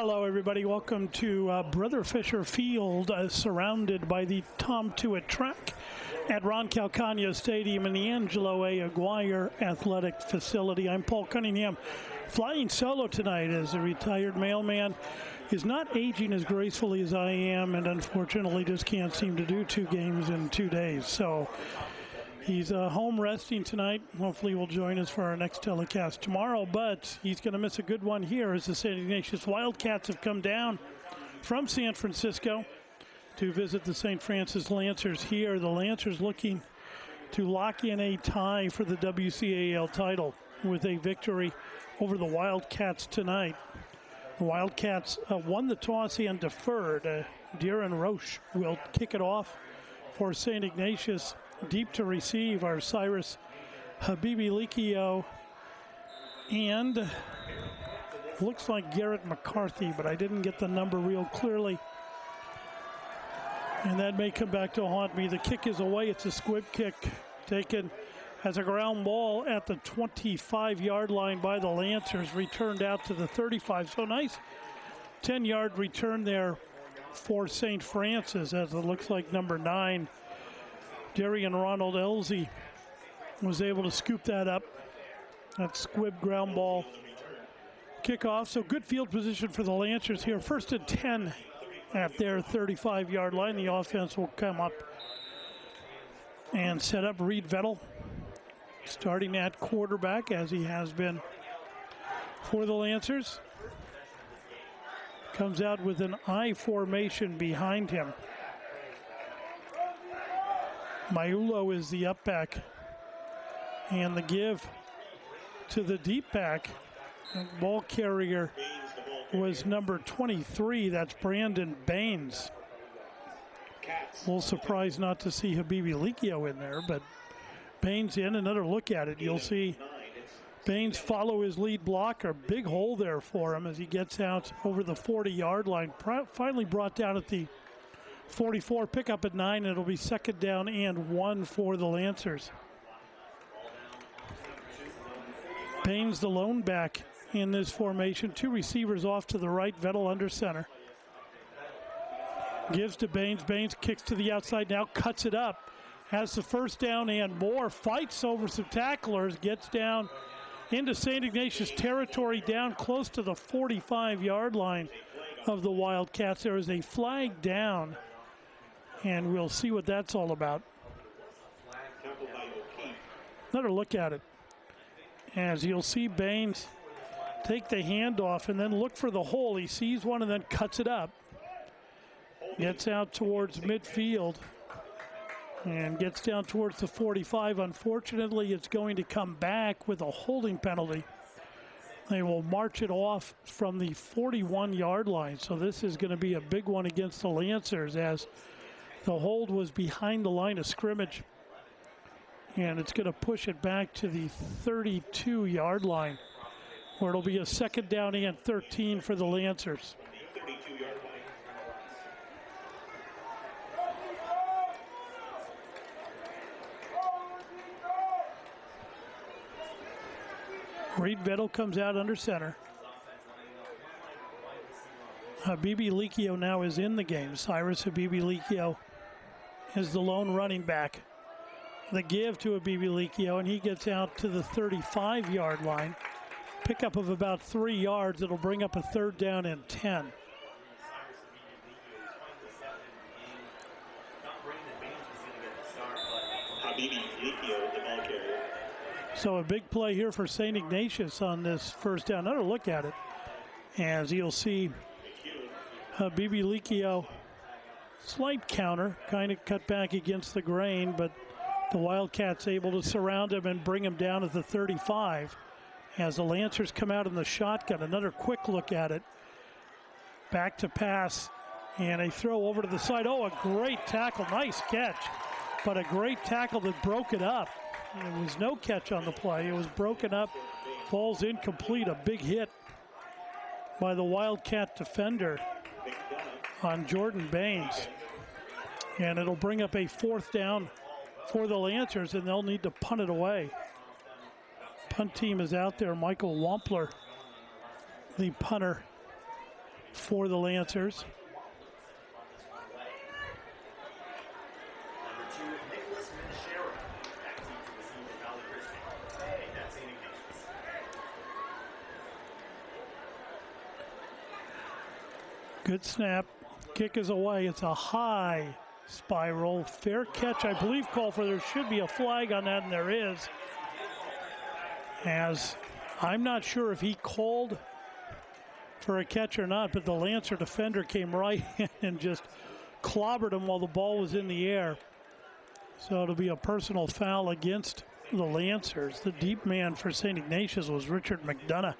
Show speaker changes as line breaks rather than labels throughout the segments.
Hello, everybody. Welcome to Brother Fisher Field, surrounded by the Tom Tuitt track at Ron Calcagno Stadium in the Angelo A. Aguirre Athletic Facility. I'm Paul Cunningham, flying solo tonight as a retired mailman is not aging as gracefully as I am, and unfortunately just can't seem to do 2 games in 2 days. So he's home resting tonight. Hopefully will join us for our next telecast tomorrow, but he's going to miss a good one here as the St. Ignatius Wildcats have come down from San Francisco to visit the St. Francis Lancers here. The Lancers looking to lock in a tie for the WCAL title with a victory over the Wildcats tonight. The Wildcats won the toss and deferred. Darren Roche will kick it off for St. Ignatius. Deep to receive are Cyrus Habibi-Likio and looks like Garrett McCarthy, but I didn't get the number real clearly. And that may come back to haunt me. The kick is away. It's a squib kick taken as a ground ball at the 25-yard line by the Lancers, returned out to the 35. So nice 10-yard return there for St. Francis, as it looks like number 9, Darian Ronald Elsie, was able to scoop that up. That squib ground ball kickoff. So good field position for the Lancers here. 1st and 10 at their 35-yard line. The offense will come up and set up. Reed Vettel starting at quarterback, as he has been for the Lancers. Comes out with an I formation behind him. Maiulo is the up back, and the give to the deep back. The ball carrier was number 23. That's Brandon Baines. A little surprised not to see Habibi-Likio in there, but Baines in. Another look at it. You'll see Baines follow his lead blocker. Big hole there for him as he gets out over the 40-yard line. Finally brought down at the 44, pick up at 9. It'll be 2nd down and 1 for the Lancers. Baines the lone back in this formation. 2 receivers off to the right. Vettel under center. Gives to Baines. Baines kicks to the outside now, cuts it up. Has the 1st down and more. Fights over some tacklers. Gets down into St. Ignatius territory, down close to the 45-yard line of the Wildcats. There is a flag down, and we'll see what that's all about. Another look at it, as you'll see Baines take the handoff and then look for the hole. He sees one and then cuts it up. Gets out towards midfield and gets down towards the 45. Unfortunately, it's going to come back with a holding penalty. They will march it off from the 41-yard line. So this is going to be a big one against the Lancers, as the hold was behind the line of scrimmage. And it's going to push it back to the 32-yard line, where it'll be a 2nd down and 13 for the Lancers. Reed Vettel comes out under center. Habibi-Likio now is in the game. Cyrus Habibi-Likio is the lone running back. The give to Habibi-Likio, and he gets out to the 35-yard line. Pickup of about 3 yards. It'll bring up a 3rd down and 10. So a big play here for St. Ignatius on this 1st down. Another look at it, as you'll see Habibi-Likio, slight counter, kind of cut back against the grain, but the Wildcats able to surround him and bring him down at the 35. As the Lancers come out in the shotgun, another quick look at it. Back to pass, and a throw over to the side. Oh, a great tackle, nice catch, but a great tackle that broke it up. There was no catch on the play. It was broken up. Ball's incomplete. A big hit by the Wildcat defender on Jordan Baines. And it'll bring up a 4th down for the Lancers, and they'll need to punt it away. Punt team is out there. Michael Wampler, the punter, for the Lancers. Good snap. Kick is away. It's a high spiral. Fair catch, I believe, call for. There should be a flag on that, and there is. As I'm not sure if he called for a catch or not, but the Lancer defender came right in and just clobbered him while the ball was in the air. So it'll be a personal foul against the Lancers. The deep man for St. Ignatius was Richard McDonough.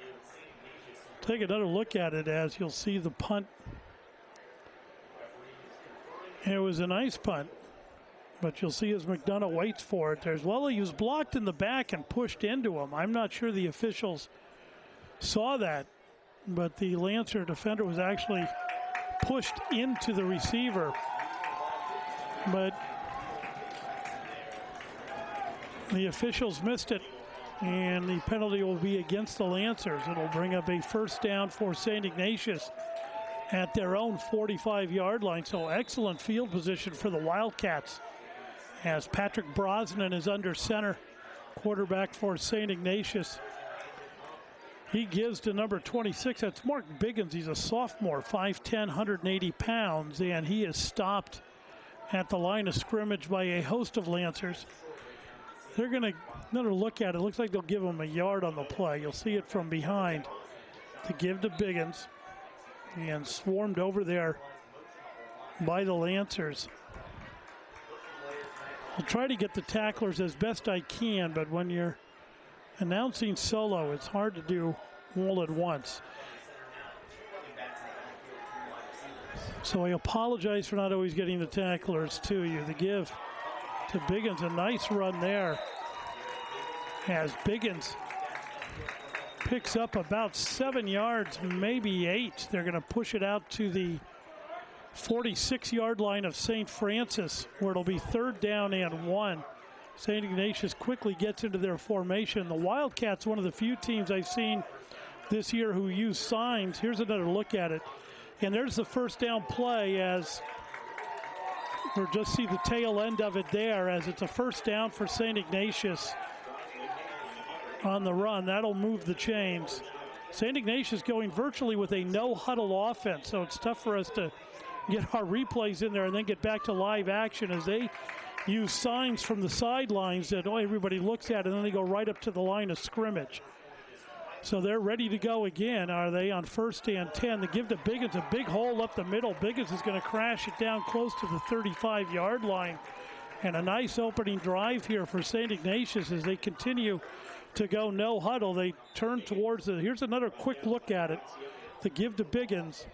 Take another look at it as you'll see the punt. It was a nice punt, but you'll see as McDonough waits for it. He was blocked in the back and pushed into him. I'm not sure the officials saw that, but the Lancer defender was actually pushed into the receiver. But the officials missed it, and the penalty will be against the Lancers. It'll bring up a first down for St. Ignatius at their own 45-yard line. So excellent field position for the Wildcats as Patrick Brosnan is under center, quarterback for St. Ignatius. He gives to number 26. That's Mark Biggins. He's a sophomore, 5'10", 180 pounds, and he is stopped at the line of scrimmage by a host of Lancers. They're going to another look at it. Looks like they'll give him a yard on the play. You'll see it from behind to give to Biggins, and swarmed over there by the Lancers. I'll try to get the tacklers as best I can, but when you're announcing solo, it's hard to do all at once. So I apologize for not always getting the tacklers to you. The give to Biggins, a nice run there as Biggins picks up about 7 yards, maybe 8. They're going to push it out to the 46-yard line of St. Francis, where it'll be 3rd down and 1. St. Ignatius quickly gets into their formation. The Wildcats, one of the few teams I've seen this year who use signs. Here's another look at it. And there's the first down play as we'll just see the tail end of it there as it's a first down for St. Ignatius on the run. That'll move the chains. St. Ignatius going virtually with a no-huddle offense, so it's tough for us to get our replays in there and then get back to live action as they use signs from the sidelines that everybody looks at, and then they go right up to the line of scrimmage. So they're ready to go again, are they, on 1st and 10. The give to Biggins, a big hole up the middle. Biggins is going to crash it down close to the 35-yard line. And a nice opening drive here for St. Ignatius as they continue to go no huddle. They turn towards it. Here's another quick look at it. The give to Biggins,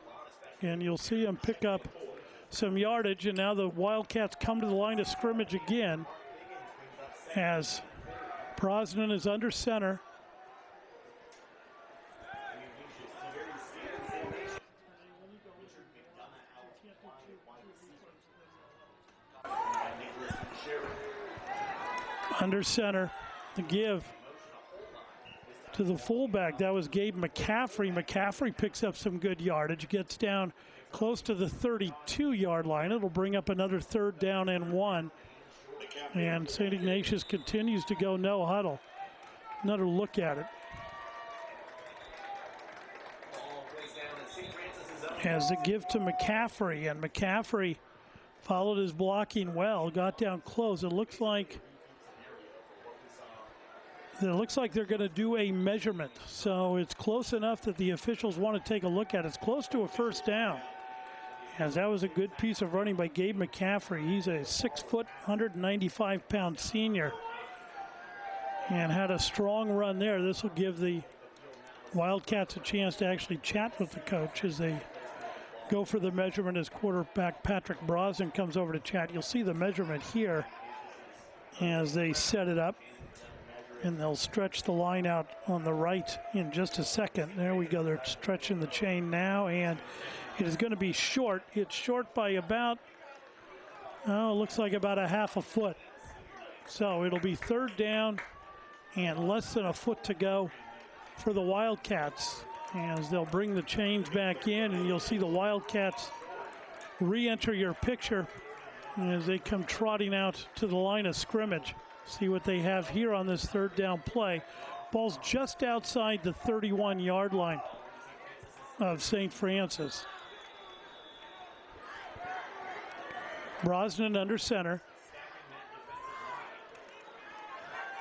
and you'll see him pick up some yardage, and now the Wildcats come to the line of scrimmage again as Brosnan is under center. Under center, the give to the fullback. That was Gabe McCaffrey. McCaffrey picks up some good yardage, gets down close to the 32-yard line. It'll bring up another 3rd down and 1. And St. Ignatius continues to go no huddle. Another look at it. Has the give to McCaffrey, and McCaffrey followed his blocking well, got down close. It looks like they're going to do a measurement. So it's close enough that the officials want to take a look at it. It's close to a first down, as that was a good piece of running by Gabe McCaffrey. He's a 6', 195-pound senior and had a strong run there. This will give the Wildcats a chance to actually chat with the coach as they go for the measurement as quarterback Patrick Brosnan comes over to chat. You'll see the measurement here as they set it up. And they'll stretch the line out on the right in just a second. There we go. They're stretching the chain now, and it is going to be short. It's short by about, it looks like about a half a foot. So it'll be 3rd down and less than a foot to go for the Wildcats. as they'll bring the chains back in, and you'll see the Wildcats re-enter your picture as they come trotting out to the line of scrimmage. See what they have here on this third down play. Ball's just outside the 31-yard line of St. Francis. Brosnan under center.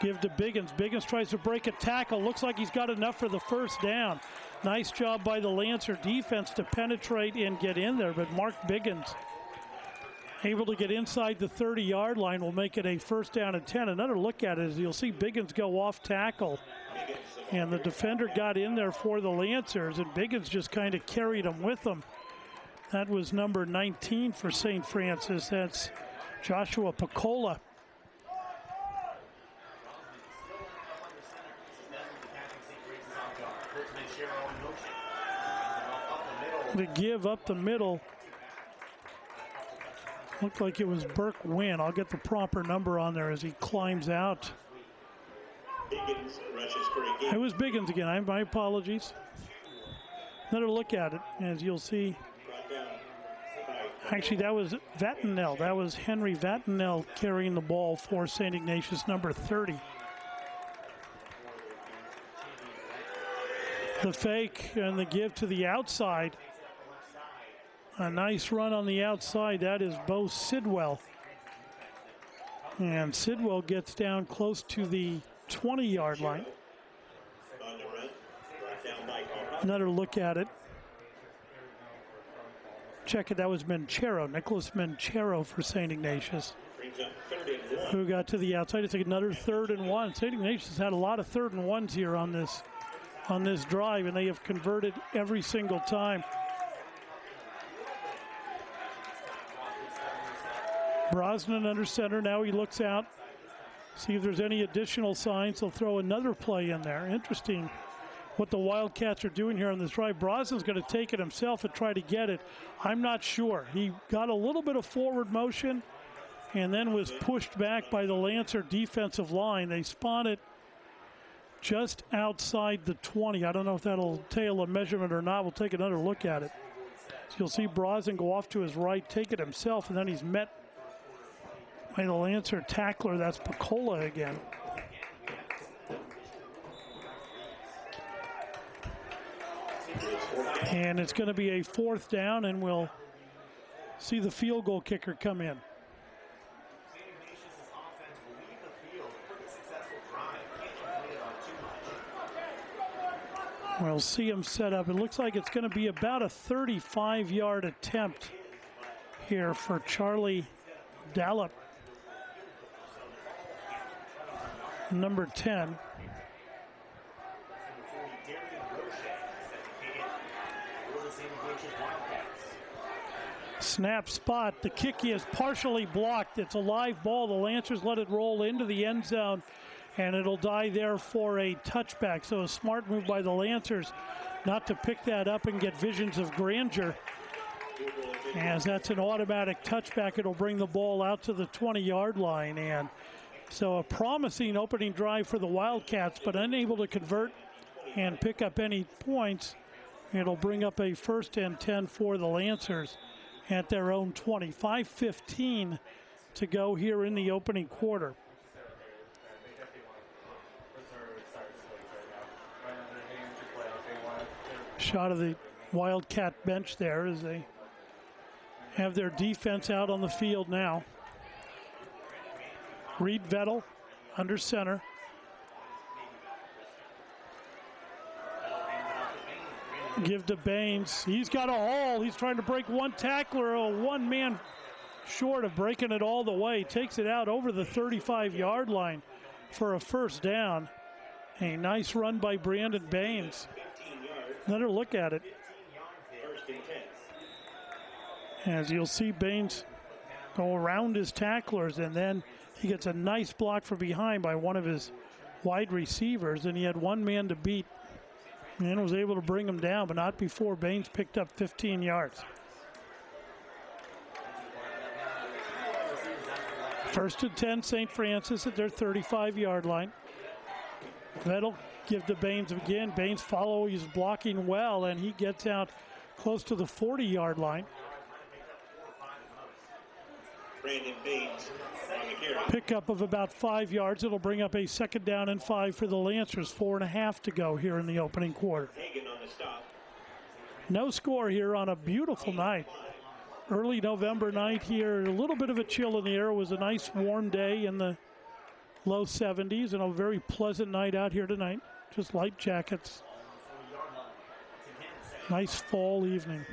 Give to Biggins. Biggins tries to break a tackle. Looks like he's got enough for the first down. Nice job by the Lancer defense to penetrate and get in there, but Mark Biggins able to get inside the 30-yard line will make it a first down and 10. Another look at it is you'll see Biggins go off tackle, and the defender got in there for the Lancers, and Biggins just kind of carried him with him. That was number 19 for St. Francis. That's Joshua Picola. To give up the middle. Looked like it was Burke Wynn. I'll get the proper number on there as he climbs out. It was Biggins again. My apologies. Another look at it, as you'll see. Actually, that was Vatinel. That was Henry Vatinel carrying the ball for St. Ignatius, number 30. The fake and the give to the outside. A nice run on the outside. That is Bo Sidwell. And Sidwell gets down close to the 20-yard line. Another look at it. Check it, that was Menchero, Nicholas Menchero for St. Ignatius, who got to the outside. It's another 3rd and 1. St. Ignatius has had a lot of 3rd and 1s here on this drive, and they have converted every single time. Brosnan under center. Now he looks out, see if there's any additional signs. They'll throw another play in there. Interesting what the Wildcats are doing here on this drive. Brosnan's going to take it himself and try to get it. I'm not sure. He got a little bit of forward motion and then was pushed back by the Lancer defensive line. They spawn it just outside the 20. I don't know if that'll tail a measurement or not. We'll take another look at it. So you'll see Brosnan go off to his right, take it himself, and then he's met by the Lancer tackler. That's Picola again. And it's going to be a 4th down, and we'll see the field goal kicker come in. We'll see him set up. It looks like it's going to be about a 35-yard attempt here for Charlie Dallop, number 10. Snap spot. The kick is partially blocked. It's a live ball. The Lancers let it roll into the end zone, and it'll die there for a touchback. So a smart move by the Lancers not to pick that up and get visions of grandeur, as that's an automatic touchback. It'll bring the ball out to the 20-yard line. And so a promising opening drive for the Wildcats, but unable to convert and pick up any points. It'll bring up a 1st and 10 for the Lancers at their own 20. 5:15 to go here in the opening quarter. Shot of the Wildcat bench there as they have their defense out on the field now. Reed Vettel under center. Give to Baines. He's got a haul. He's trying to break one tackler. A one-man short of breaking it all the way. Takes it out over the 35-yard line for a first down. A nice run by Brandon Baines. Another look at it. As you'll see Baines go around his tacklers, and then he gets a nice block from behind by one of his wide receivers, and he had one man to beat and was able to bring him down, but not before Baines picked up 15 yards. 1st and 10, St. Francis at their 35-yard line. Vettel Give to Baines again. Baines he's blocking well, and he gets out close to the 40-yard line.
Brandon Baines on the carry.
Pickup of about 5 yards. It'll bring up a 2nd down and 5 for the Lancers. 4.5 to go here in the opening quarter.
Hagan on the stop.
No score here on a beautiful night. Early November night here. A little bit of a chill in the air. It was a nice warm day in the low 70s and a very pleasant night out here tonight. Just light jackets. Nice fall evening.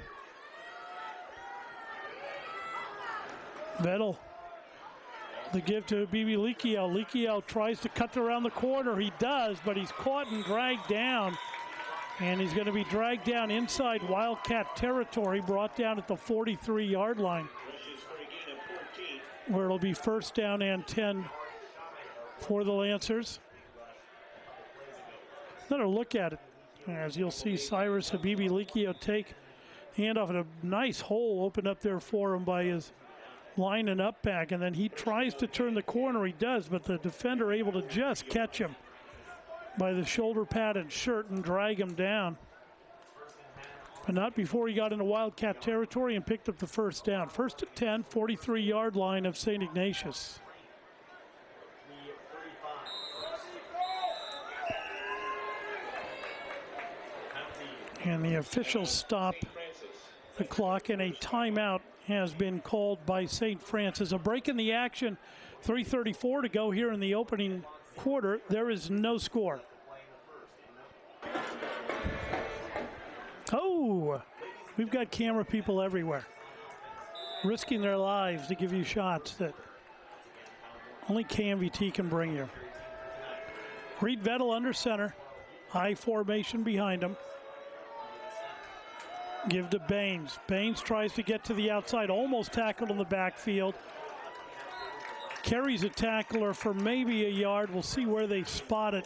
Vettel, the give to Habibi Likio. Likio tries to cut around the corner. He does, but he's caught and dragged down. And he's going to be dragged down inside Wildcat territory, brought down at the 43-yard line, where it'll be 1st down and 10 for the Lancers. Another look at it, as you'll see Cyrus Habibi Likio take handoff, and a nice hole opened up there for him by his line and up back, and then he tries to turn the corner. He does, but the defender able to just catch him by the shoulder pad and shirt and drag him down. But not before he got into Wildcat territory and picked up the 1st down. 1st and 10, 43-yard line of St. Ignatius. And the officials stop the clock, and a timeout has been called by St. Francis. A break in the action, 3:34 to go here in the opening quarter. There is no score. Oh, we've got camera people everywhere, risking their lives to give you shots that only KMVT can bring you. Reed Vettel under center, high formation behind him. Give to Baines. Baines tries to get to the outside, almost tackled in the backfield. Carries a tackler for maybe a yard. We'll see where they spot it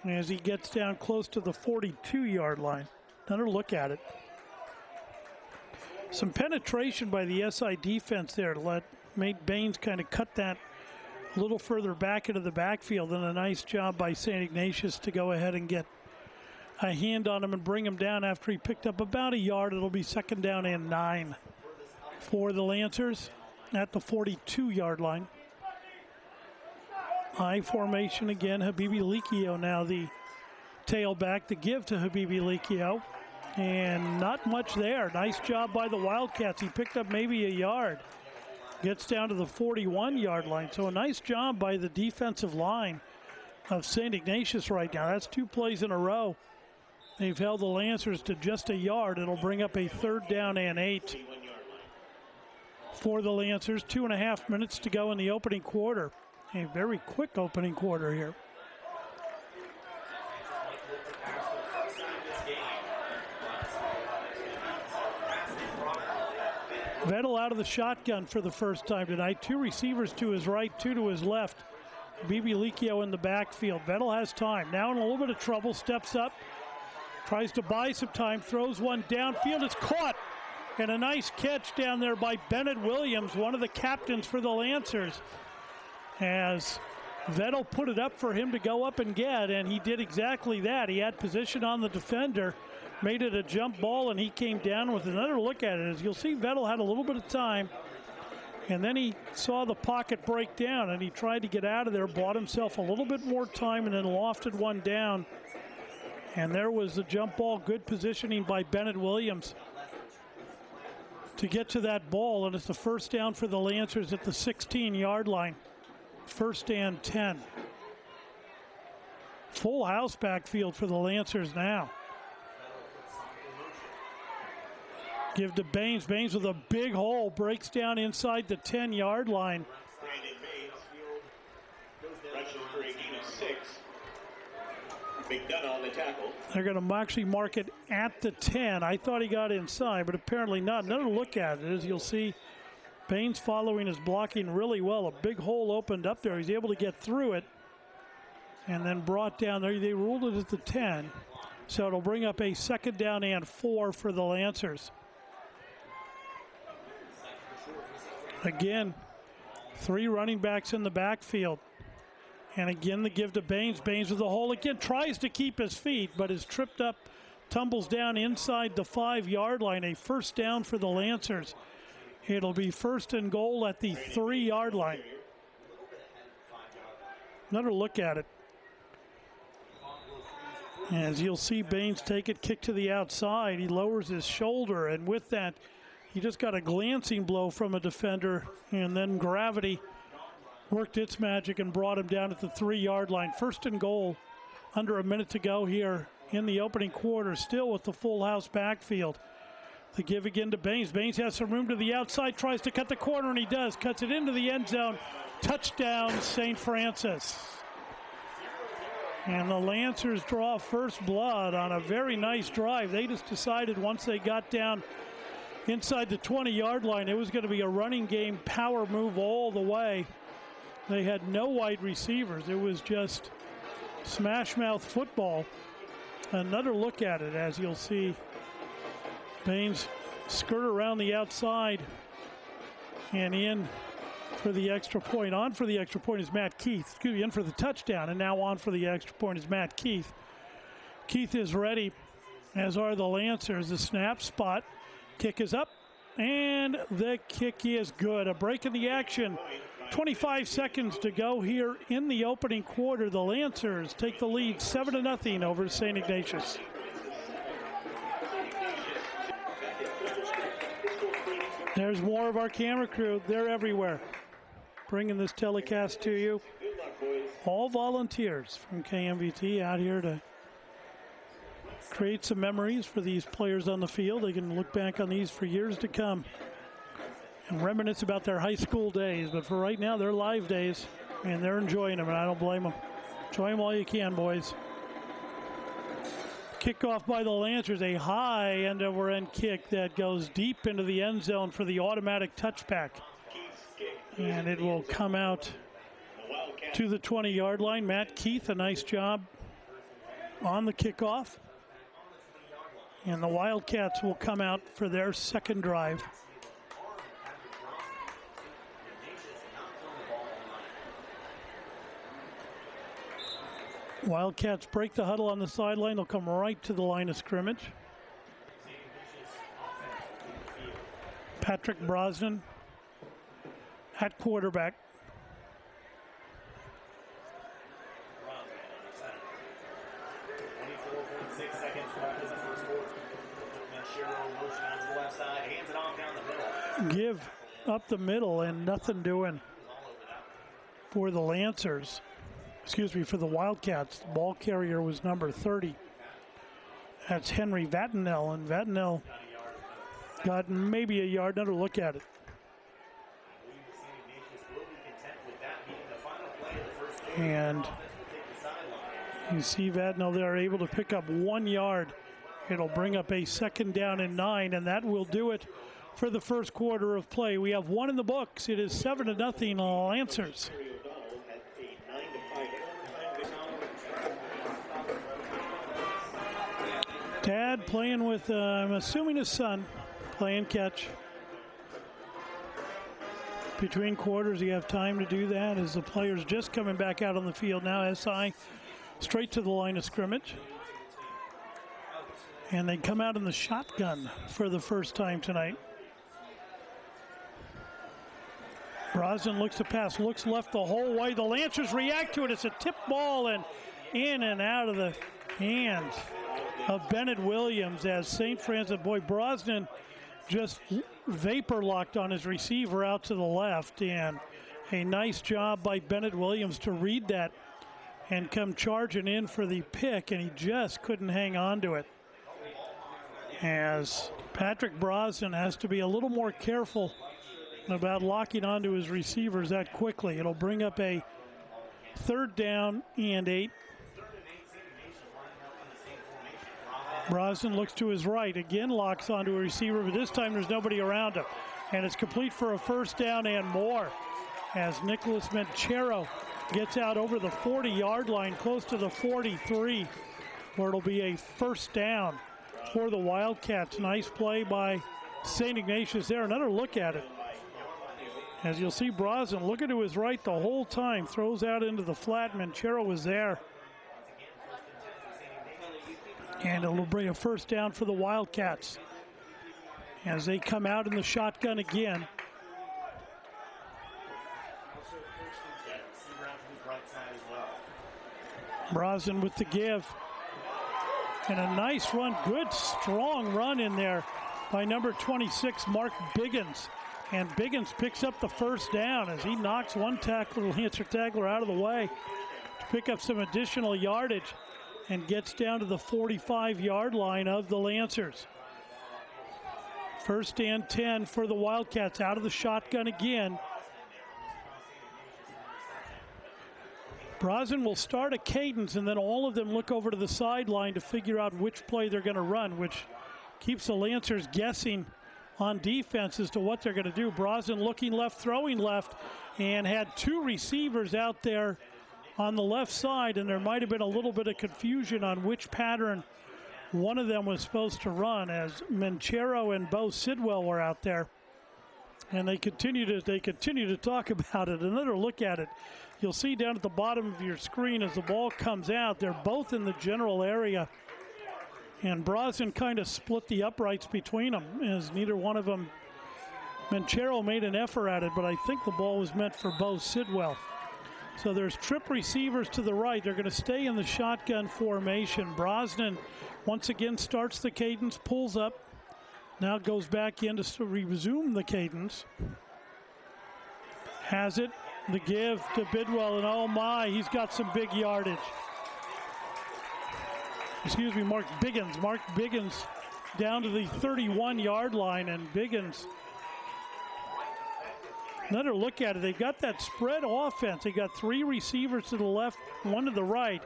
as he gets down close to the 42-yard line. Another look at it. Some penetration by the SI defense there made Baines kind of cut that a little further back into the backfield, and a nice job by St. Ignatius to go ahead and get a hand on him and bring him down after he picked up about a yard. It'll be 2nd down and 9 for the Lancers at the 42-yard line. High formation again. Habibi Likio now the tailback to give to Habibi Likio. And not much there. Nice job by the Wildcats. He picked up maybe a yard. Gets down to the 41-yard line. So a nice job by the defensive line of St. Ignatius right now. That's 2 plays in a row. They've held the Lancers to just a yard. It'll bring up a 3rd down and 8 for the Lancers. 2.5 minutes to go in the opening quarter. A very quick opening quarter here. Vettel out of the shotgun for the first time tonight. 2 receivers to his right, 2 to his left. Habibi Likio in the backfield. Vettel has time. Now in a little bit of trouble. Steps up. Tries to buy some time. Throws one downfield. It's caught. And a nice catch down there by Bennett Williams, one of the captains for the Lancers. As Vettel put it up for him to go up and get, and he did exactly that. He had position on the defender, made it a jump ball, and he came down with another look at it. As you'll see, Vettel had a little bit of time, and then he saw the pocket break down, and he tried to get out of there, bought himself a little bit more time, and then lofted one down. And there was the jump ball. Good positioning by Bennett Williams to get to that ball, and it's the 1st down for the Lancers at the 16-yard line. 1st and 10. Full house backfield for the Lancers now. Give to Baines. Baines with a big hole. Breaks down inside the 10-yard line.
Brandon Baines rushes for a gain of 6. McDonough on the tackle.
They're going to actually mark it at the 10. I thought he got inside, but apparently not. Another look at it, as you'll see, Baines following his blocking really well. A big hole opened up there. He's able to get through it and then brought down there. They ruled it at the 10. So it'll bring up a 2nd down and 4 for the Lancers. Again, 3 running backs in the backfield. And again, the give to Baines. Baines with the hole again, tries to keep his feet, but is tripped up, tumbles down inside the 5-yard line. A first down for the Lancers. It'll be first and goal at the 3-yard line. Another look at it. As you'll see Baines take it, kick to the outside. He lowers his shoulder, and with that, he just got a glancing blow from a defender, and then gravity worked its magic and brought him down at the 3-yard line. First and goal, under a minute to go here in the opening quarter, still with the full house backfield. The give again to Baines. Baines has some room to the outside, tries to cut the corner, and he does. Cuts it into the end zone. Touchdown, St. Francis. And the Lancers draw first blood on a very nice drive. They just decided once they got down inside the 20-yard line, it was going to be a running game, power move all the way. They had no wide receivers. It was just smash mouth football. Another look at it, as you'll see Baines skirt around the outside and in for the extra point. On for the extra point is Matt Keith. Excuse me, in for the touchdown, and now on for the extra point is Matt Keith. Keith is ready, as are the Lancers. The snap spot, kick is up, and the kick is good. A break in the action. 25 seconds to go here in the opening quarter. The Lancers take the lead 7-0 over St. Ignatius. There's more of our camera crew. They're everywhere, bringing this telecast to you. All volunteers from KMVT out here to create some memories for these players on the field. They can look back on these for years to come and reminisce about their high school days. But for right now, they're live days, and they're enjoying them, and I don't blame them. Enjoy them while you can, boys. Kickoff by the Lancers, a high end-over-end kick that goes deep into the end zone for the automatic touchback. And it will come out to the 20-yard line. Matt Keith, a nice job on the kickoff. And the Wildcats will come out for their second drive. Wildcats break the huddle on the sideline. They'll come right to the line of scrimmage. Patrick Brosnan at quarterback. Give up the middle and nothing doing for the Lancers. Excuse me, for the Wildcats. The ball carrier was number 30. That's Henry Vatinel, and Vatinel got maybe a yard. Another look at it. And you see Vatinel there able to pick up 1 yard. It'll bring up a 2nd down and 9, and that will do it for the first quarter of play. We have one in the books. It is 7-0 Lancers. Dad playing with, I'm assuming his son, playing catch. Between quarters, you have time to do that as the players just coming back out on the field now. SI straight to the line of scrimmage. And they come out in the shotgun for the first time tonight. Brosnan looks to pass, looks left the whole way. The Lancers react to it. It's a tip ball and in and out of the hands of Bennett Williams as St. Francis. Boy, Brosnan just vapor locked on his receiver out to the left, and a nice job by Bennett Williams to read that and come charging in for the pick, and he just couldn't hang on to it. As Patrick Brosnan has to be a little more careful about locking onto his receivers that quickly. It'll bring up a 3rd down and 8. Brosnan looks to his right, again locks onto a receiver, but this time there's nobody around him. And it's complete for a 1st down and more as Nicholas Menchero gets out over the 40-yard line, close to the 43, where it'll be a 1st down for the Wildcats. Nice play by St. Ignatius there. Another look at it. As you'll see, Brosnan looking to his right the whole time, throws out into the flat. Manchero was there. And it'll bring a first down for the Wildcats as they come out in the shotgun again. Brosnan with the give. And a nice run, good strong run in there by number 26, Mark Biggins. And Biggins picks up the first down as he knocks one Lancer tackler out of the way to pick up some additional yardage and gets down to the 45-yard line of the Lancers. First and 10 for the Wildcats, out of the shotgun again. Brosnan will start a cadence, and then all of them look over to the sideline to figure out which play they're going to run, which keeps the Lancers guessing on defense as to what they're going to do. Brosnan looking left, throwing left, and had two receivers out there on the left side, and there might have been a little bit of confusion on which pattern one of them was supposed to run, as Manchero and Bo Sidwell were out there. And they continue to talk about it. Another look at it. You'll see down at the bottom of your screen as the ball comes out, they're both in the general area. And Brosnan kind of split the uprights between them, as neither one of them, Manchero made an effort at it, but I think the ball was meant for Bo Sidwell. So there's trip receivers to the right. They're going to stay in the shotgun formation. Brosnan once again starts the cadence, pulls up, now goes back in to resume the cadence. Has it, the give to Bidwell, and oh my, he's got some big yardage. Excuse me, Mark Biggins. Mark Biggins down to the 31-yard line, and Biggins, another look at it. They've got that spread offense. They got three receivers to the left, one to the right,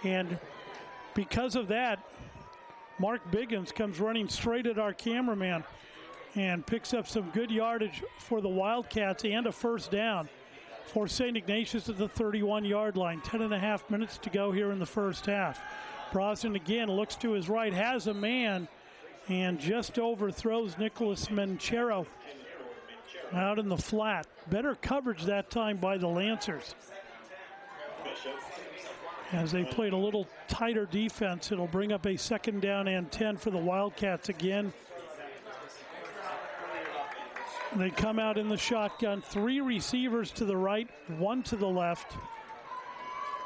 and because of that, Mark Biggins comes running straight at our cameraman and picks up some good yardage for the Wildcats and a first down for St. Ignatius at the 31-yard line. 10.5 minutes to go here in the first half. Brosnan again looks to his right, has a man, and just overthrows Nicholas Manchero out in the flat. Better coverage that time by the Lancers. As they played a little tighter defense, it'll bring up a second down and 10 for the Wildcats again. They come out in the shotgun, three receivers to the right, one to the left.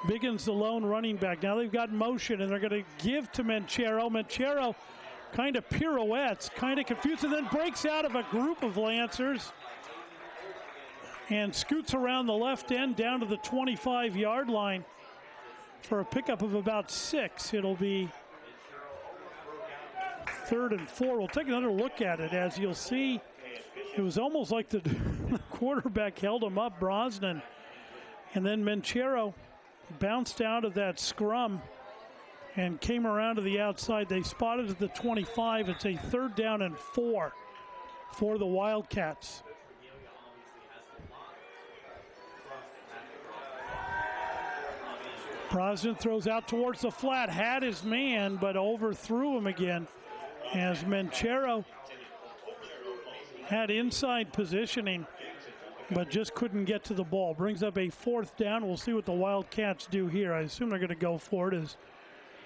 Biggins the lone running back. Now they've got motion, and they're going to give to Manchero. Manchero kind of pirouettes, kind of confused, and then breaks out of a group of Lancers and scoots around the left end down to the 25-yard line for a pickup of about 6. It'll be 3rd and 4. We'll take another look at it. As you'll see, it was almost like the quarterback held him up, Brosnan, and then Manchero bounced out of that scrum and came around to the outside. They spotted at the 25. It's a 3rd down and 4 for the Wildcats. Brosnan throws out towards the flat, had his man, but overthrew him again as Manchero had inside positioning, but just couldn't get to the ball. Brings up a 4th down. We'll see what the Wildcats do here. I assume they're going to go for it, as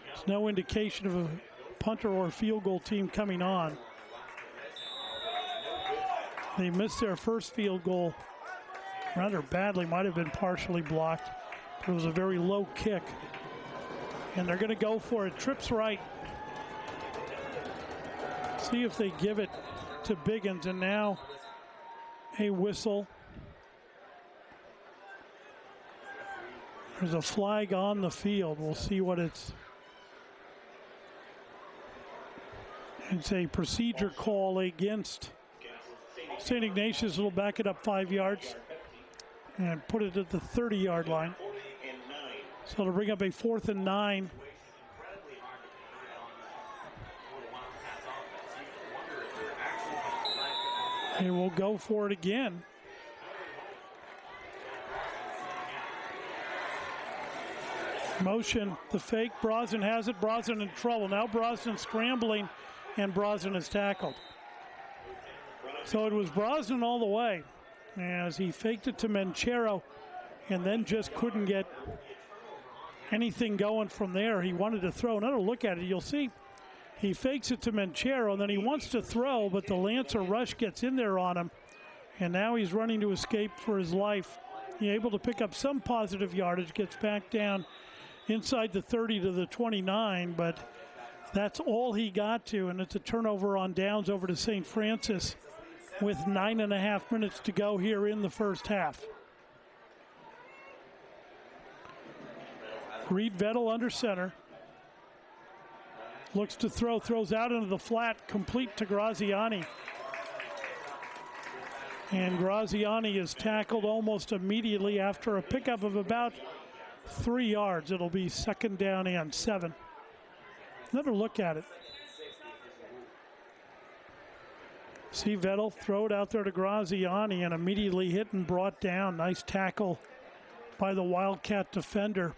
there's no indication of a punter or field goal team coming on. They missed their first field goal rather badly, might have been partially blocked. It was a very low kick, and they're going to go for it. Trips right. See if they give it to Biggins, and now a whistle. There's a flag on the field. We'll see what it's. It's a procedure call against St. Ignatius. Will back it up 5 yards and put it at the 30-yard line. So it'll bring up a 4th and 9. And we'll go for it again. Motion, the fake. Brosnan has it. Brosnan in trouble. Now Brosnan scrambling, and Brosnan is tackled. So it was Brosnan all the way. as he faked it to Menchero and then just couldn't get anything going from there. He wanted to throw. Another look at it, you'll see he fakes it to Menchero, and then he wants to throw, but the Lancer rush gets in there on him, and now he's running to escape for his life. He's able to pick up some positive yardage, gets back down inside the 30 to the 29, but that's all he got to, and it's a turnover on downs over to St. Francis with 9.5 minutes to go here in the first half. Reed Vettel under center. Looks to throw, throws out into the flat, complete to Graziani. And Graziani is tackled almost immediately after a pickup of about 3 yards. It'll be second down and 7. Another look at it. See Vettel throw it out there to Graziani and immediately hit and brought down. Nice tackle by the Wildcat defender.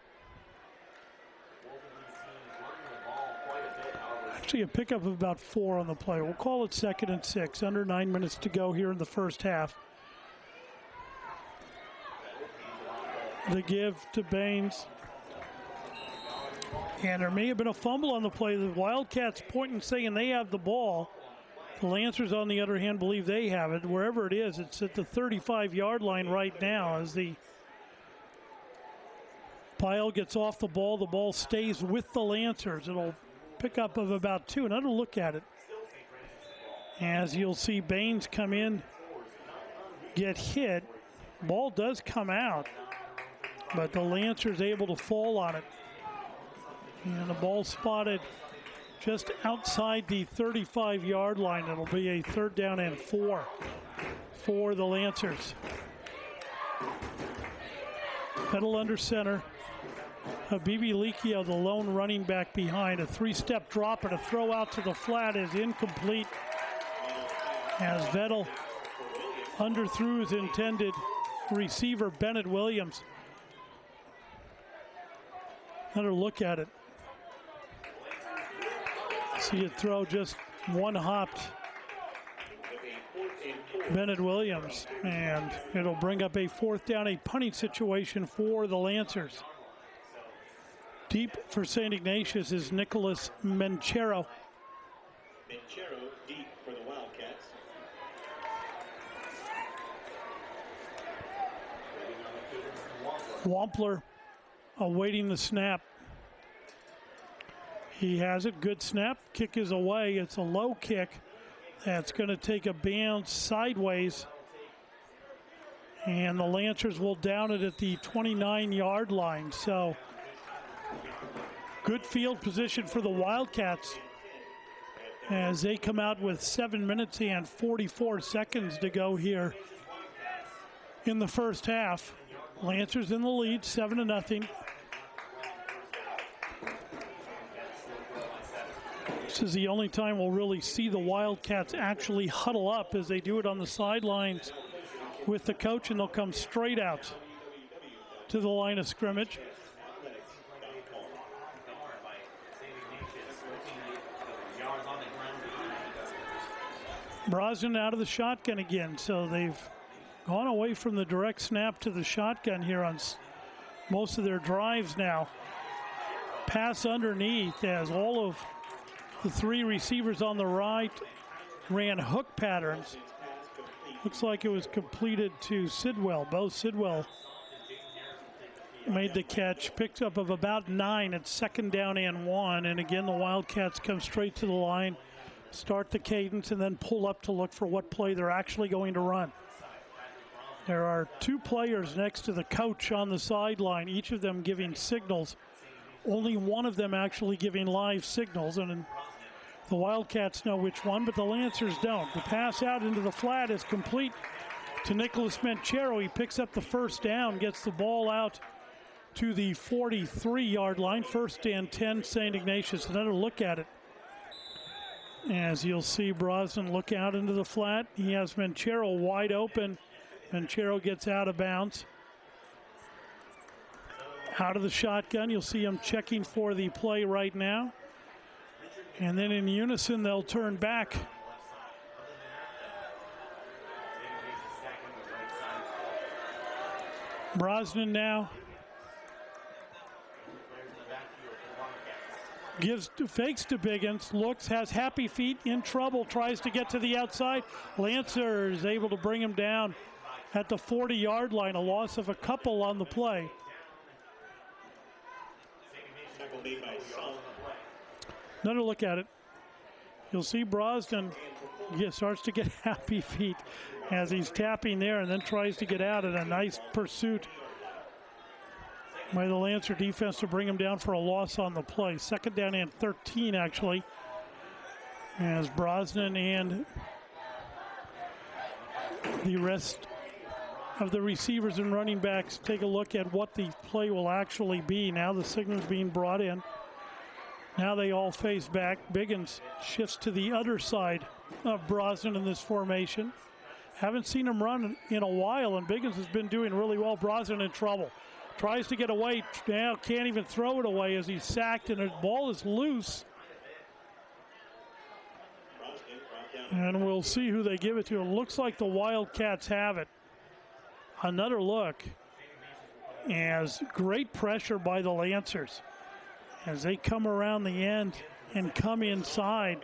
Actually a pickup of about 4 on the play. We'll call it second and 6. Under 9 minutes to go here in the first half. The give to Baines. And there may have been a fumble on the play. The Wildcats pointing saying they have the ball. The Lancers, on the other hand, believe they have it. Wherever it is, it's at the 35-yard line right now as the pile gets off the ball stays with the Lancers. It'll pick up of about 2. Another look at it. As you'll see Baines come in, get hit. Ball does come out, but the Lancers able to fall on it. And the ball spotted just outside the 35-yard line. It'll be a third down and 4 for the Lancers. Pedal under center. Habibi Likio, the lone running back behind. A 3-step drop and a throw out to the flat is incomplete as Vettel underthrew his intended receiver, Bennett Williams. Another look at it. See it throw just one-hopped Bennett Williams, and it'll bring up a 4th down, a punting situation for the Lancers. Deep for St. Ignatius is Nicholas Menchero.
Menchero deep for the Wildcats.
Wampler awaiting the snap. He has it, good snap, kick is away. It's a low kick that's going to take a bounce sideways. And the Lancers will down it at the 29-yard line. So good field position for the Wildcats as they come out with 7 minutes and 44 seconds to go here in the first half. Lancers in the lead, 7-0. This is the only time we'll really see the Wildcats actually huddle up, as they do it on the sidelines with the coach, and they'll come straight out to the line of scrimmage. Brosnan out of the shotgun again, so they've gone away from the direct snap to the shotgun here on most of their drives now. Pass underneath as all of the 3 receivers on the right ran hook patterns. Looks like it was completed to Sidwell. Bo Sidwell made the catch, picks up of about 9 at second down and 1. And again, the Wildcats come straight to the line, start the cadence, and then pull up to look for what play they're actually going to run. There are 2 players next to the coach on the sideline, each of them giving signals. Only one of them actually giving live signals, and the Wildcats know which one, but the Lancers don't. The pass out into the flat is complete to Nicholas Menchero. He picks up the first down, gets the ball out to the 43-yard line. First and 10, St. Ignatius. Another look at it. As you'll see Brosnan look out into the flat. He has Menchero wide open. Menchero gets out of bounds. Out of the shotgun, you'll see him checking for the play right now. And then in unison, they'll turn back. Brosnan now fakes to Biggins, looks, has Happy Feet in trouble, tries to get to the outside. Lancer is able to bring him down at the 40-yard line, a loss of a couple on the play. Another look at it. You'll see Brosnan starts to get Happy Feet as he's tapping there and then tries to get out at a nice pursuit by the Lancer defense to bring him down for a loss on the play. Second down and 13, actually, as Brosnan and the rest of the receivers and running backs take a look at what the play will actually be. Now the signal's being brought in. Now they all face back. Biggins shifts to the other side of Brosnan in this formation. Haven't seen him run in a while, and Biggins has been doing really well. Brosnan in trouble. Tries to get away, now can't even throw it away as he's sacked, and the ball is loose. And we'll see who they give it to. It looks like the Wildcats have it. Another look as great pressure by the Lancers as they come around the end and come inside.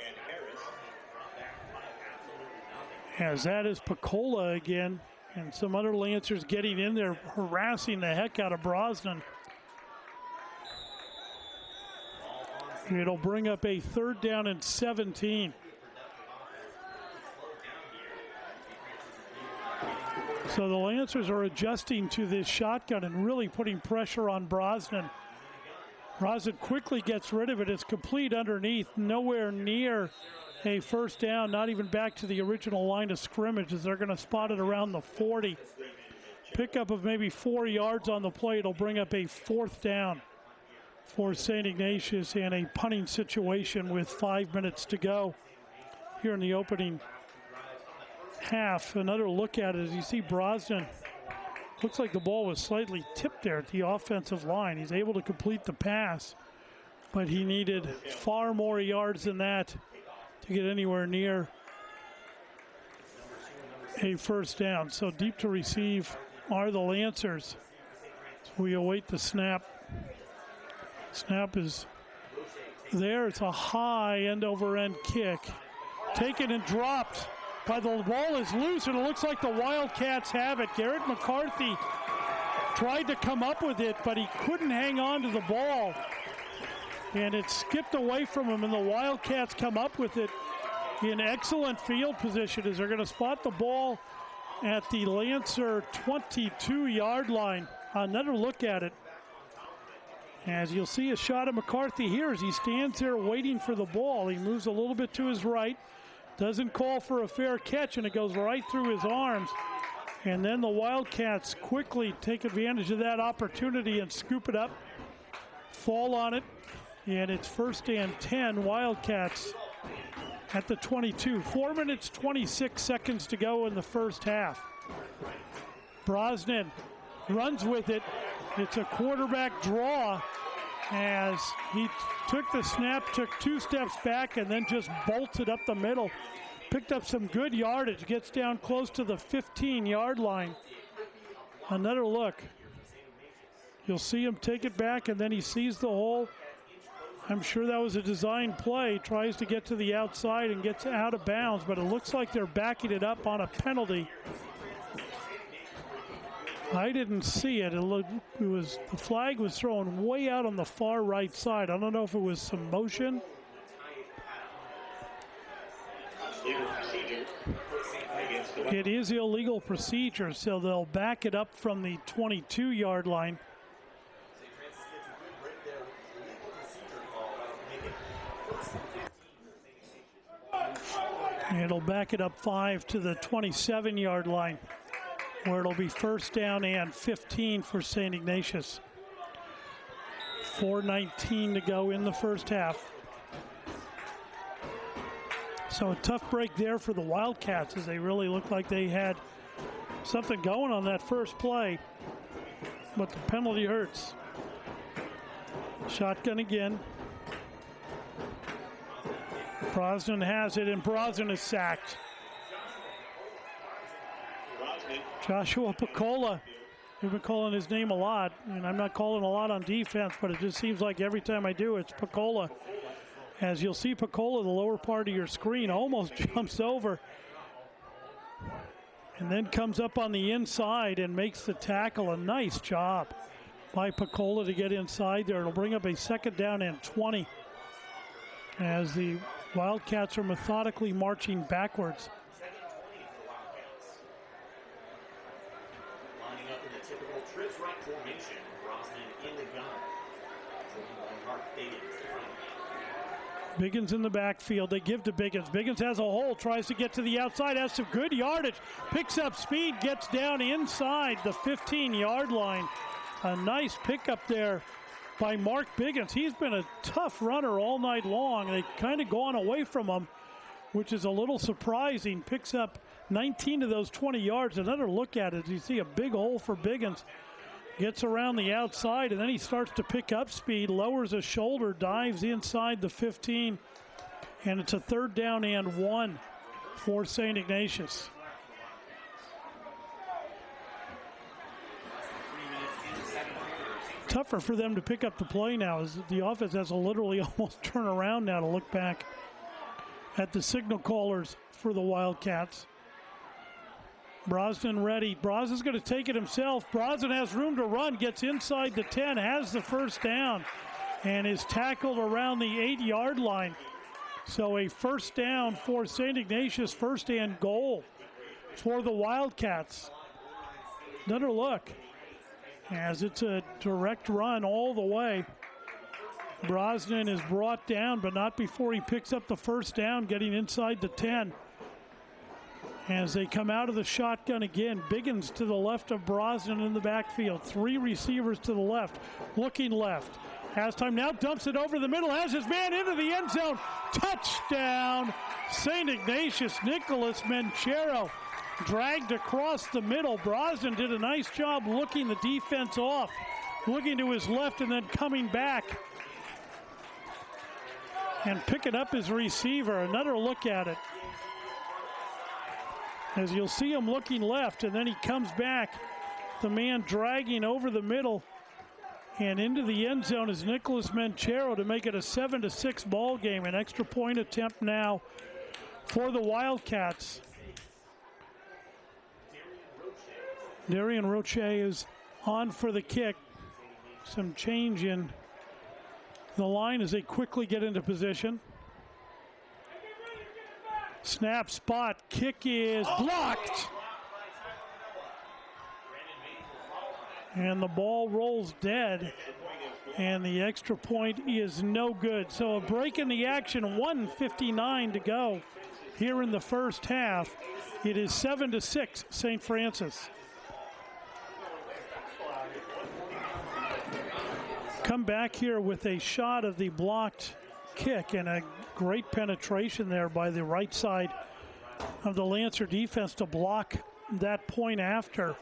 As that is Picola again. And some other Lancers getting in there, harassing the heck out of Brosnan. It'll bring up a third down and 17. So the Lancers are adjusting to this shotgun and really putting pressure on Brosnan. Brosnan quickly gets rid of it. It's complete underneath, nowhere near a first down, not even back to the original line of scrimmage, as they're going to spot it around the 40. Pickup of maybe 4 yards on the play. It'll bring up a fourth down for St. Ignatius and a punting situation with 5 minutes to go here in the opening half. Another look at it as you see Brosnan. Looks like the ball was slightly tipped there at the offensive line. He's able to complete the pass, but he needed far more yards than that to get anywhere near a first down. So deep to receive are the Lancers. So we await the snap. Snap is there. It's a high end over end kick. Taken and dropped. By the ball is loose, and it looks like the Wildcats have it. Garrett McCarthy tried to come up with it, but he couldn't hang on to the ball. And it skipped away from him, and the Wildcats come up with it in excellent field position as they're going to spot the ball at the Lancer 22-yard line. Another look at it. As you'll see a shot of McCarthy here as he stands there waiting for the ball. He moves a little bit to his right, doesn't call for a fair catch, and it goes right through his arms. And then the Wildcats quickly take advantage of that opportunity and scoop it up, fall on it, and it's first and 10, Wildcats at the 22. 4 minutes, 26 seconds to go in the first half. Brosnan runs with it. It's a quarterback draw as he took the snap, took 2 steps back, and then just bolted up the middle. Picked up some good yardage, gets down close to the 15-yard line. Another look. You'll see him take it back, and then he sees the hole. I'm sure that was a design play. Tries to get to the outside and gets out of bounds, but it looks like they're backing it up on a penalty. I didn't see it. The flag was thrown way out on the far right side. I don't know if it was some motion. It is illegal procedure, so they'll back it up from the 22-yard line. It'll back it up 5 to the 27-yard line, where it'll be first down and 15 for St. Ignatius. 4:19 to go in the first half. So a tough break there for the Wildcats as they really looked like they had something going on that first play, but the penalty hurts. Shotgun again. Brosnan has it, and Brosnan is sacked. Joshua Picola We've been calling his name a lot, and I'm not calling a lot on defense, but it just seems like every time I do, it's Picola. As you'll see, Picola, the lower part of your screen, almost jumps over and then comes up on the inside and makes the tackle. A nice job by Picola to get inside there. It'll bring up a 2nd down and 20 as the Wildcats are methodically marching backwards.
Lining up in the typical trips right formation. Brosnan in the gun. Joined by Mark Biggins.
Biggins in the backfield. They give to Biggins. Biggins has a hole, tries to get to the outside, has some good yardage, picks up speed, gets down inside the 15-yard line. A nice pickup there by Mark Biggins. He's been a tough runner all night long. They've kind of gone away from him, which is a little surprising. Picks up 19 of those 20 yards. Another look at it. You see a big hole for Biggins. Gets around the outside, and then he starts to pick up speed, lowers his shoulder, dives inside the 15, and it's a 3rd down and 1 for St. Ignatius. Tougher for them to pick up the play now, as the offense has to literally almost turn around now to look back at the signal callers for the Wildcats. Brosnan ready. Brosnan's going to take it himself. Brosnan has room to run, gets inside the 10, has the 1st down, and is tackled around the 8-yard line. So a 1st down for St. Ignatius, 1st and goal for the Wildcats. Another look, as it's a direct run all the way. Brosnan is brought down, but not before he picks up the 1st down, getting inside the 10. As they come out of the shotgun again, Biggins to the left of Brosnan in the backfield. 3 receivers to the left, looking left. Has time now, dumps it over the middle, has his man into the end zone. Touchdown, St. Ignatius. Nicholas Menchero dragged across the middle. Brosnan did a nice job looking the defense off, looking to his left and then coming back and picking up his receiver. Another look at it, as you'll see him looking left, and then he comes back. The man dragging over the middle and into the end zone is Nicholas Menchero to make it a 7-6 ball game. An extra point attempt now for the Wildcats. Darian Roche is on for the kick. Some change in the line as they quickly get into position. Snap, spot, kick is blocked. And the ball rolls dead, and the extra point is no good. So a break in the action, 1:59 to go here in the 1st half. It is 7-6 St. Francis. Come back here with a shot of the blocked kick, and a great penetration there by the right side of the Lancer defense to block that point after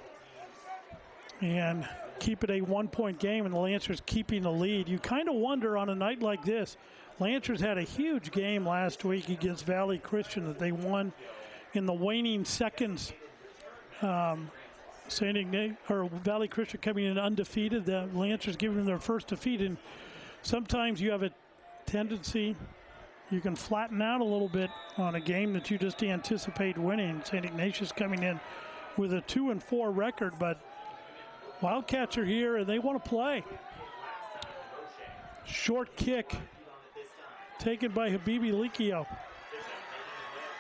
and keep it a 1-point game, and the Lancers keeping the lead. You kind of wonder on a night like this, Lancers had a huge game last week against Valley Christian that they won in the waning seconds. St. Ignatius, or Valley Christian coming in undefeated, the Lancers giving them their first defeat, and sometimes you have a tendency, you can flatten out a little bit on a game that you just anticipate winning. St. Ignatius coming in with a 2-4 record, but Wildcats are here and they want to play. Short kick taken by Habibi Likio.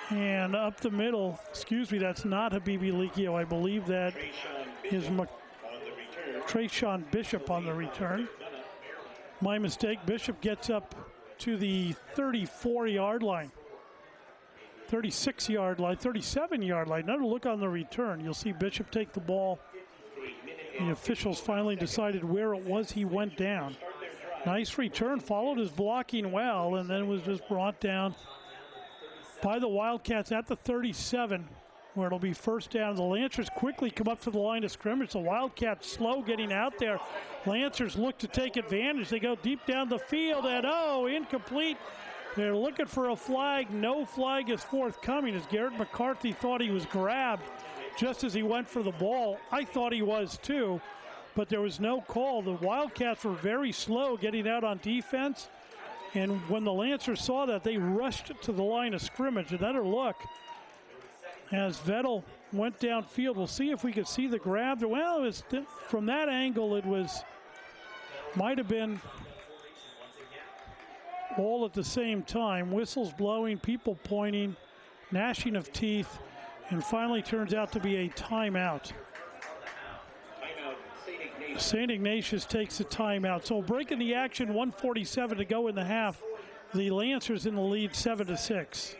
And up the middle, excuse me, that's not Habibi Likio. I believe that is Trayshawn Bishop on the return. My mistake. Bishop gets up to the 34-yard line, 36-yard line, 37-yard line. Another look on the return. You'll see Bishop take the ball. The officials finally decided where it was he went down. Nice return, followed his blocking well, and then was just brought down by the Wildcats at the 37, where it'll be 1st down. The Lancers quickly come up to the line of scrimmage. The Wildcats slow getting out there. Lancers look to take advantage. They go deep down the field, and incomplete. They're looking for a flag. No flag is forthcoming, as Garrett McCarthy thought he was grabbed just as he went for the ball. I thought he was too, but there was no call. The Wildcats were very slow getting out on defense, and when the Lancers saw that, they rushed to the line of scrimmage. Another look as Vettel went downfield. We'll see if we could see the grab. Well, it was, from that angle, it was, might have been all at the same time. Whistles blowing, people pointing, gnashing of teeth, and finally turns out to be a timeout. St. Ignatius takes a timeout. So breaking the action, 1:47 to go in the half. The Lancers in the lead 7-6.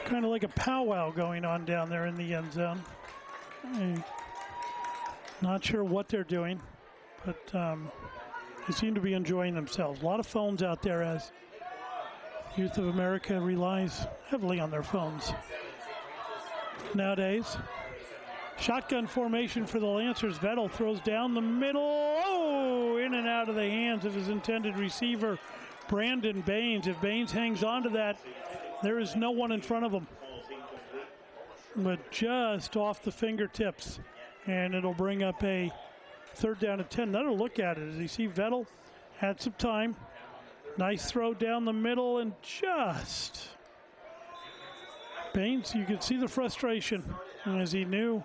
Kind of like a powwow going on down there in the end zone. I'm not sure what they're doing, but they seem to be enjoying themselves. A lot of phones out there as Youth of America relies heavily on their phones nowadays. Shotgun formation for the Lancers. Vettel throws down the middle. Oh, in and out of the hands of his intended receiver, Brandon Baines. If Baines hangs on to that, there is no one in front of him. But just off the fingertips. And it'll bring up a 3rd down and 10. Another look at it as you see Vettel had some time. Nice throw down the middle and just Baines, you could see the frustration as he knew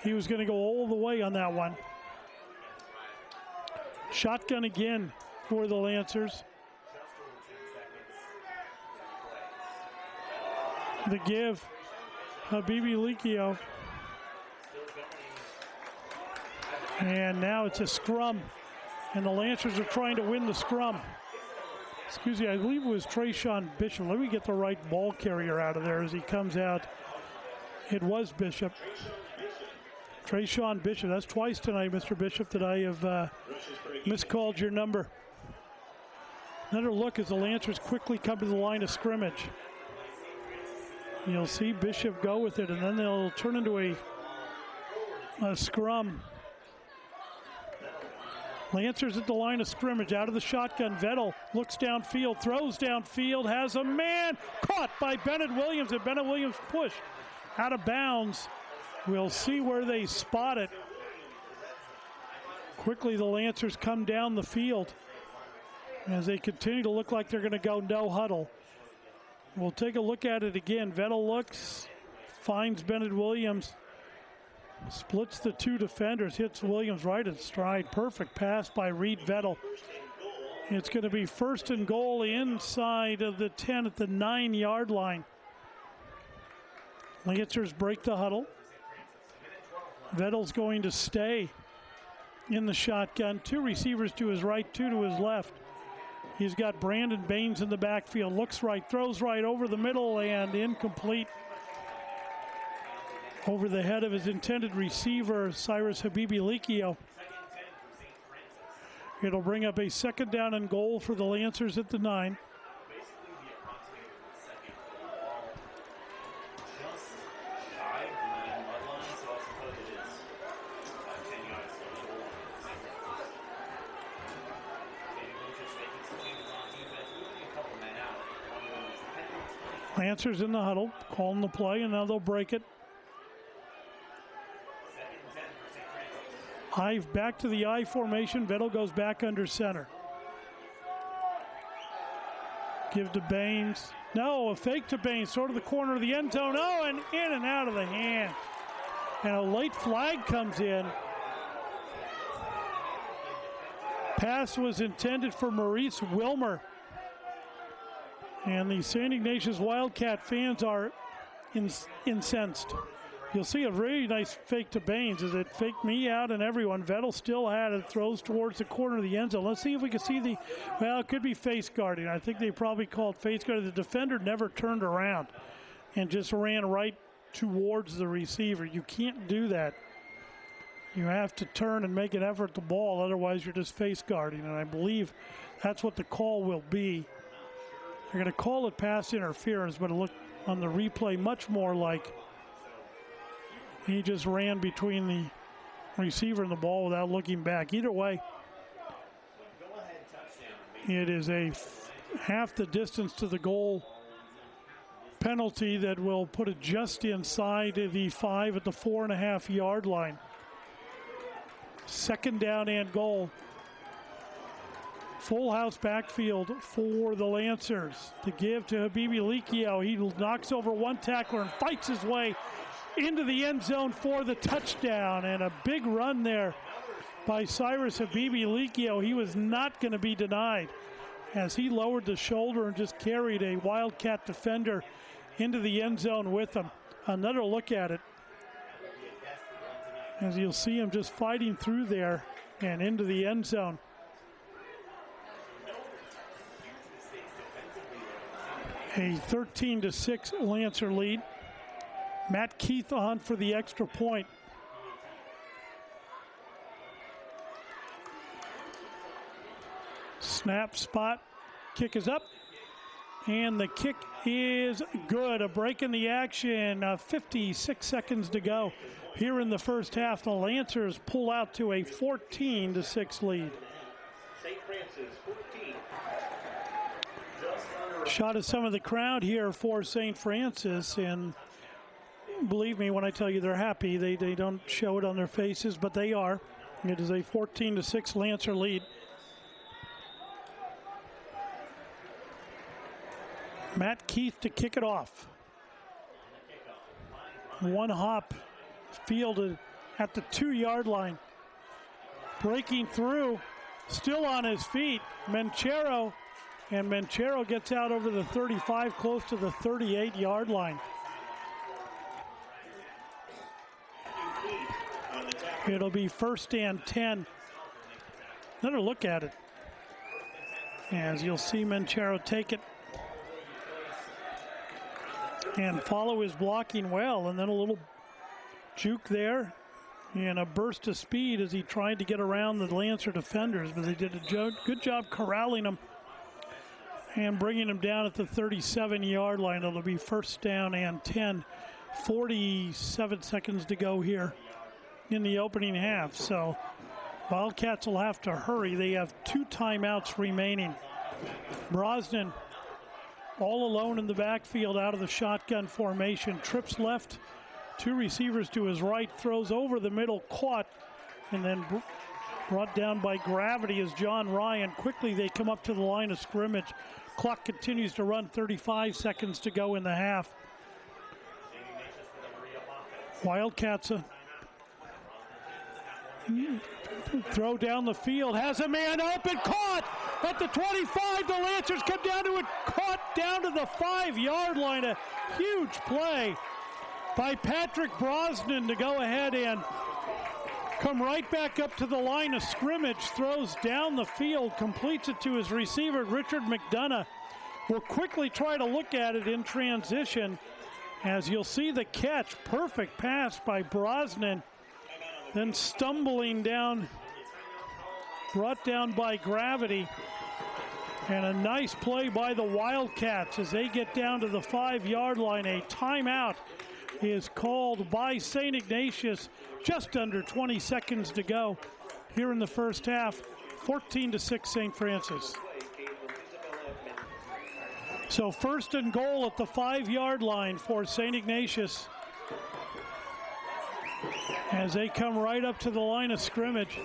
he was going to go all the way on that one. Shotgun again for the Lancers. The give, Habibi Likio. And now it's a scrum, and the Lancers are trying to win the scrum. Excuse me, I believe it was Trayshawn Bishop. Let me get the right ball carrier out of there as he comes out. It was Bishop. Trayshawn Bishop. That's twice tonight, Mr. Bishop, that I have miscalled your number. Another look as the Lancers quickly come to the line of scrimmage. You'll see Bishop go with it, and then they'll turn into a scrum. Lancers at the line of scrimmage, out of the shotgun. Vettel looks downfield, throws downfield, has a man caught by Bennett Williams, and Bennett Williams pushed out of bounds. We'll see where they spot it. Quickly, the Lancers come down the field as they continue to look like they're going to go no huddle. We'll take a look at it again. Vettel looks, finds Bennett Williams, splits the two defenders, hits Williams right in stride. Perfect pass by Reed Vettel. It's going to be 1st and goal inside of the 10 at the 9-yard line. Lancers break the huddle. Vettel's going to stay in the shotgun. 2 receivers to his right, 2 to his left. He's got Brandon Baines in the backfield. Looks right, throws right over the middle, and incomplete. Over the head of his intended receiver, Cyrus Habibi Likio. It'll bring up a 2nd down and goal for the Lancers at the 9. Lancers in the huddle, calling the play, and now they'll break it. Back to the I formation. Vettel goes back under center. Give to Baines. No, a fake to Baines, sort of the corner of the end zone. Oh, and in and out of the hand. And a late flag comes in. Pass was intended for Maurice Wilmer. And the St. Ignatius Wildcat fans are incensed. You'll see a really nice fake to Baines as it faked me out and everyone. Vettel still had it, throws towards the corner of the end zone. Let's see if we can see the, well, it could be face guarding. I think they probably called face guarding. The defender never turned around and just ran right towards the receiver. You can't do that. You have to turn and make an effort at the ball, otherwise you're just face guarding, and I believe that's what the call will be. They're going to call it pass interference, but it looked on the replay much more like he just ran between the receiver and the ball without looking back. Either way, it is a half the distance to the goal penalty that will put it just inside the 5 at the 4.5-yard line. 2nd down and goal. Full house backfield for the Lancers. To give to Habibi Likio. He knocks over one tackler and fights his way into the end zone for the touchdown. And a big run there by Cyrus Habibi Likio. He was not going to be denied as he lowered the shoulder and just carried a Wildcat defender into the end zone with him. Another look at it, as you'll see him just fighting through there and into the end zone. A 13-6 Lancer lead. Matt Keith on for the extra point. Snap, spot, kick is up, and the kick is good. A break in the action, 56 seconds to go here in the first half. The Lancers pull out to a 14-6 lead.
St. Francis 14.
Shot of some of the crowd here for St. Francis, and believe me when I tell you they're happy. They don't show it on their faces, but they are. It is a 14-6 Lancer lead. Matt Keith to kick it off. One hop, fielded at the 2-yard line. Breaking through, still on his feet, Menchero. And Menchero gets out over the 35, close to the 38-yard line. It'll be 1st and 10. Another look at it, as you'll see Menchero take it and follow his blocking well, and then a little juke there and a burst of speed as he tried to get around the Lancer defenders, but they did a good job corralling him and bringing him down at the 37-yard line. It'll be 1st down and 10. 47 seconds to go here in the opening half. So Wildcats will have to hurry. They have 2 timeouts remaining. Brosnan all alone in the backfield out of the shotgun formation. Trips left, 2 receivers to his right, throws over the middle, caught, and then brought down by gravity as John Ryan. Quickly they come up to the line of scrimmage. Clock continues to run, 35 seconds to go in the half. Wildcats throw down the field, has a man open, caught at the 25. The Lancers come down to it, caught down to the 5-yard line. A huge play by Patrick Brosnan to go ahead and come right back up to the line of scrimmage, throws down the field, completes it to his receiver, Richard McDonough. Will quickly try to look at it in transition, as you'll see the catch. Perfect pass by Brosnan, then stumbling down, brought down by gravity. And a nice play by the Wildcats as they get down to the 5-yard line. A timeout is called by St. Ignatius. Just under 20 seconds to go here in the first half. 14-6 St. Francis. So 1st and goal at the 5-yard line for St. Ignatius, as they come right up to the line of scrimmage.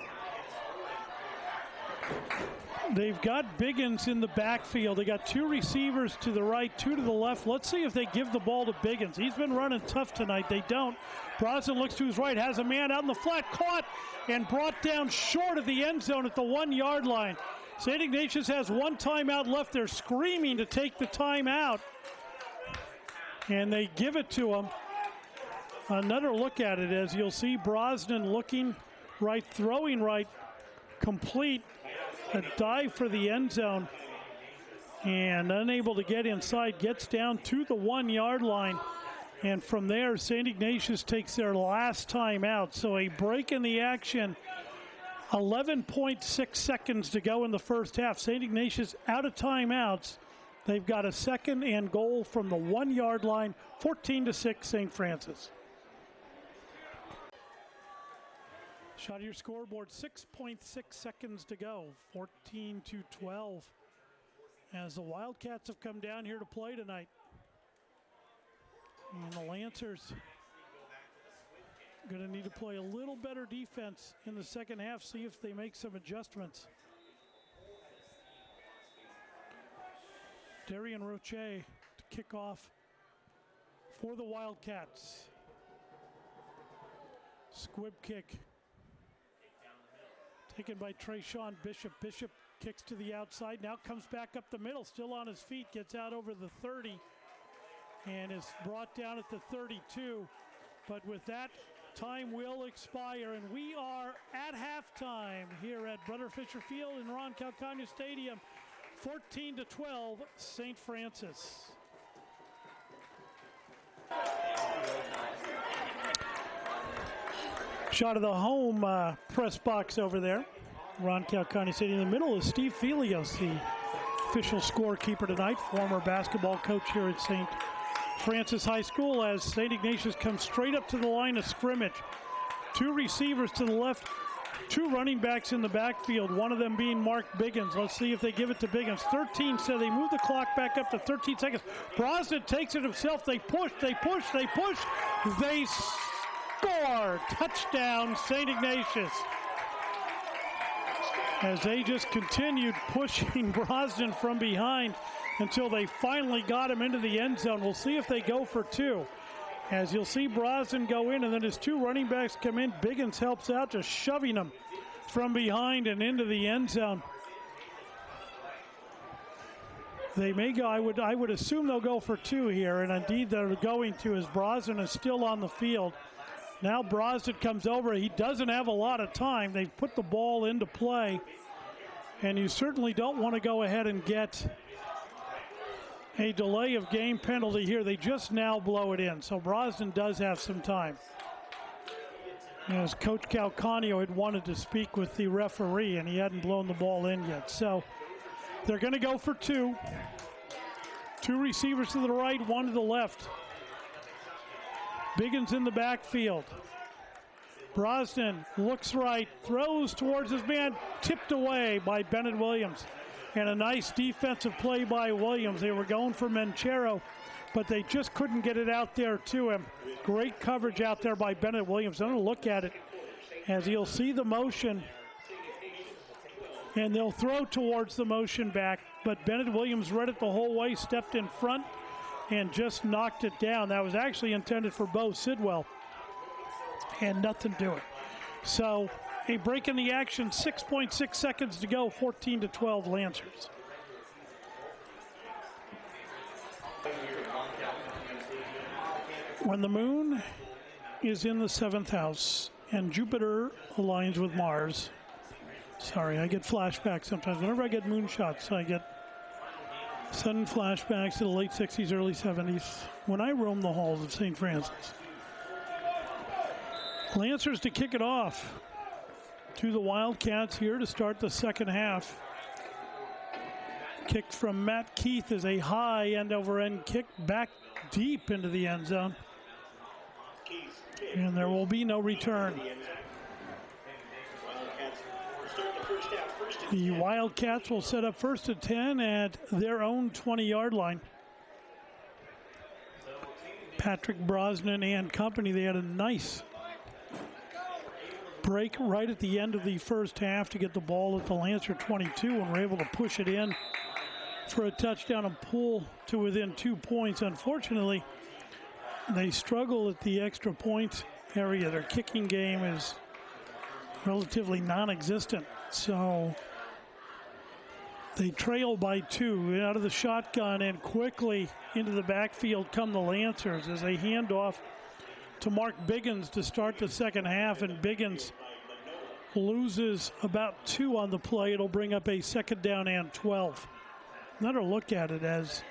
They've got Biggins in the backfield. They got 2 receivers to the right, 2 to the left. Let's see if they give the ball to Biggins. He's been running tough tonight. They don't. Brosnan looks to his right, has a man out in the flat, caught and brought down short of the end zone at the 1-yard line. St. Ignatius has 1 timeout left. They're screaming to take the timeout, and they give it to him. Another look at it, as you'll see Brosnan looking right, throwing right, complete. A dive for the end zone, and unable to get inside, gets down to the 1-yard line. And from there, St. Ignatius takes their last time out. So a break in the action. 11.6 seconds to go in the first half. St. Ignatius out of timeouts. They've got a 2nd and goal from the 1-yard line. 14-6 St. Francis. Shot of your scoreboard, 6.6 seconds to go. 14-12 as the Wildcats have come down here to play tonight. And the Lancers going to need to play a little better defense in the second half, see if they make some adjustments. Darian Roche to kick off for the Wildcats. Squib kick taken by Trayshawn Bishop. Bishop kicks to the outside, now comes back up the middle, still on his feet, gets out over the 30 and is brought down at the 32. But with that, time will expire, and we are at halftime here at Brother Fisher Field in Ron Calcagno Stadium. 14-12, St. Francis. Shot of the home press box over there. Ron Calcagno Stadium. In the middle is Steve Felios, the official scorekeeper tonight, former basketball coach here at St. Francis High School, as St. Ignatius comes straight up to the line of scrimmage. Two receivers to the left, two running backs in the backfield, one of them being Mark Biggins. Let's see if they give it to Biggins. 13, so they move the clock back up to 13 seconds. Brosnan takes it himself. They push, they push, they push. They score! Touchdown, St. Ignatius. As they just continued pushing Brosnan from behind until they finally got him into the end zone. We'll see if they go for two. As you'll see Brosnan go in, and then his two running backs come in. Biggins helps out, just shoving him from behind and into the end zone. They may go, I would assume they'll go for two here, and indeed they're going to, as Brosnan is still on the field. Now Brosnan comes over. He doesn't have a lot of time. They've put the ball into play, and you certainly don't want to go ahead and get a delay of game penalty here. They just now blow it in, so Brosnan does have some time. As Coach Calcagno had wanted to speak with the referee, and he hadn't blown the ball in yet. So they're going to go for two. Two receivers to the right, one to the left. Biggins in the backfield. Brosnan looks right, throws towards his man, tipped away by Bennett Williams. And a nice defensive play by Williams. They were going for Menchero, but they just couldn't get it out there to him. Great coverage out there by Bennett Williams. I'm going to look at it as you'll see the motion, and they'll throw towards the motion back, but Bennett Williams read it the whole way, stepped in front, and just knocked it down. That was actually intended for Bo Sidwell, and nothing to it. So a break in the action, 6.6 seconds to go, 14-12 Lancers. When the moon is in the seventh house and Jupiter aligns with Mars, sorry, I get flashbacks sometimes. Whenever I get moonshots, I get sudden flashbacks to the late 60s, early 70s, when I roamed the halls of St. Francis. Lancers to kick it off to the Wildcats here to start the second half. Kick from Matt Keith is a high end-over-end kick back deep into the end zone. And there will be no return. The Wildcats will set up first and 10 at their own 20-yard line. Patrick Brosnan and company, they had a nice break right at the end of the first half to get the ball at the Lancer 22, and were able to push it in for a touchdown and pull to within 2 points. Unfortunately, they struggle at the extra point area. Their kicking game is relatively non-existent, so they trail by 2 out of the shotgun, and quickly into the backfield come the Lancers as they hand off to Mark Biggins to start the second half, and Biggins loses about 2 on the play. It'll bring up a second down and 12. Another look at it, as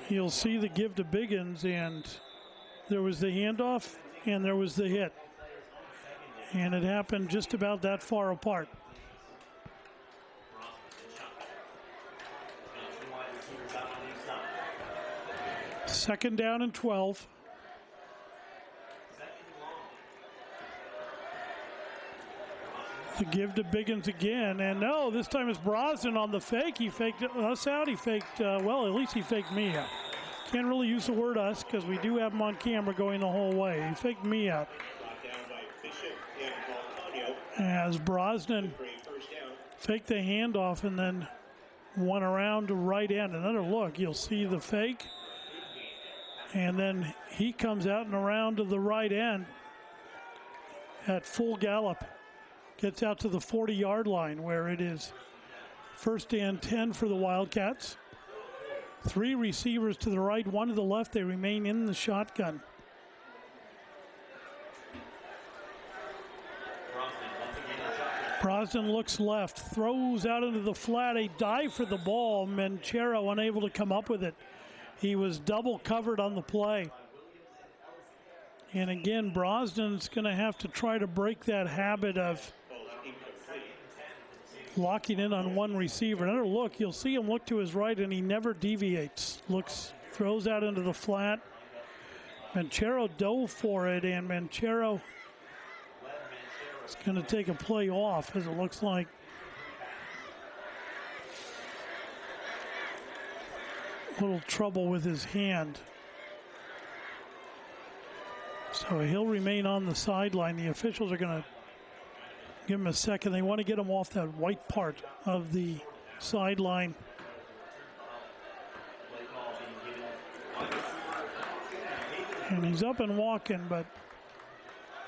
you'll see the give to Biggins, and there was the handoff and there was the hit, and it happened just about that far apart. Second down and 12. The give to Biggins again, and no, this time it's Brosnan on the fake. He faked us out. He faked, well, at least he faked me out. Can't really use the word us because we do have him on camera going the whole way. He faked me out. As Brosnan faked the handoff and then went around to right end. Another look, you'll see the fake. And then he comes out and around to the right end at full gallop. Gets out to the 40-yard line where it is first and 10 for the Wildcats. 3 receivers to the right, 1 to the left. They remain in the shotgun. Brosnan looks left, throws out into the flat, a dive for the ball. Menchero unable to come up with it. He was double covered on the play. And again, Brosnan's going to have to try to break that habit of locking in on one receiver. Another look, you'll see him look to his right and he never deviates. Looks, throws out into the flat. Menchero dove for it, and Menchero is going to take a play off, as it looks like. A little trouble with his hand. So he'll remain on the sideline. The officials are going to give him a second. They want to get him off that white part of the sideline. And he's up and walking, but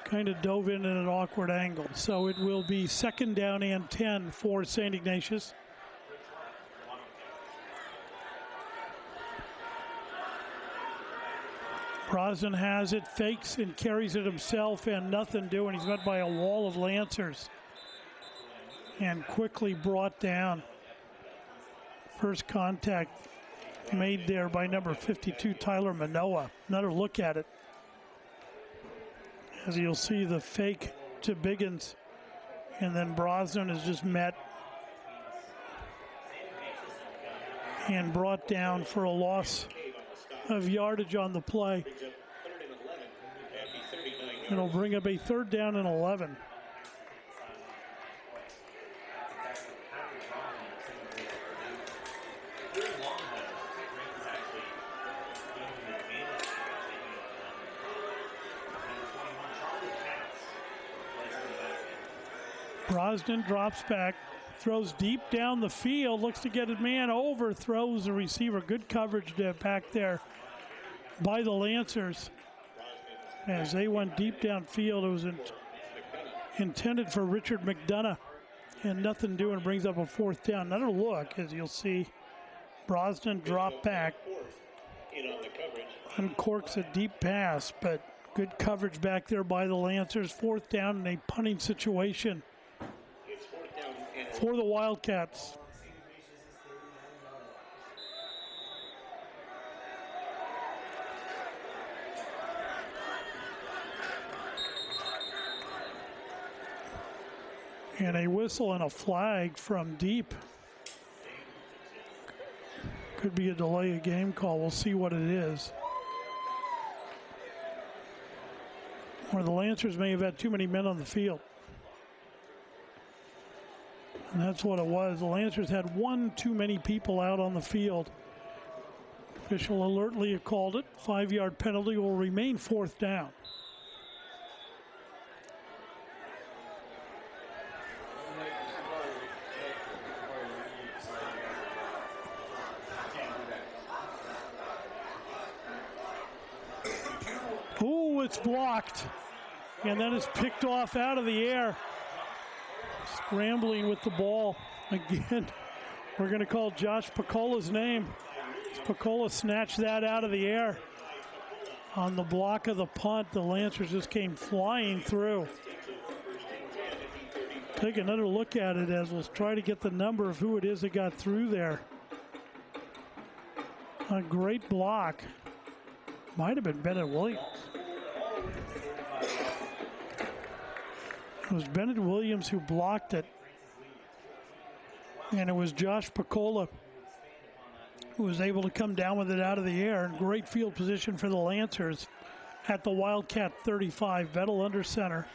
kind of dove in at an awkward angle. So it will be second down and 10 for St. Ignatius. Brosnan has it, fakes and carries it himself, and nothing doing. He's met by a wall of Lancers and quickly brought down. First contact made there by number 52, Tyler Manoa. Another look at it. As you'll see the fake to Biggins, and then Brosnan is just met and brought down for a loss of yardage on the play. It'll bring up a third down and 11. Brosnan drops back, throws deep down the field, looks to get a man over, throws the receiver. Good coverage back there by the Lancers. As they went deep downfield, it was intended for Richard McDonough, and nothing doing, brings up a fourth down. Another look, as you'll see, Brosnan drop back, uncorks a deep pass, but good coverage back there by the Lancers. Fourth down in a punting situation for the Wildcats. And a whistle and a flag from deep. Could be a delay of game call. We'll see what it is. Or the Lancers may have had too many men on the field. And that's what it was. The Lancers had one too many people out on the field. Official alertly called it. 5-yard penalty, will remain fourth down. Ooh, it's blocked. And then it's picked off out of the air. Scrambling with the ball. Again, we're going to call Josh Pacola's name. Pacola snatched that out of the air. On the block of the punt, the Lancers just came flying through. Take another look at it as we'll try to get the number of who it is that got through there. A great block. Might have been Bennett Williams. It was Bennett Williams who blocked it. And it was Josh Pacola who was able to come down with it out of the air. And great field position for the Lancers at the Wildcat 35. Vettel under center.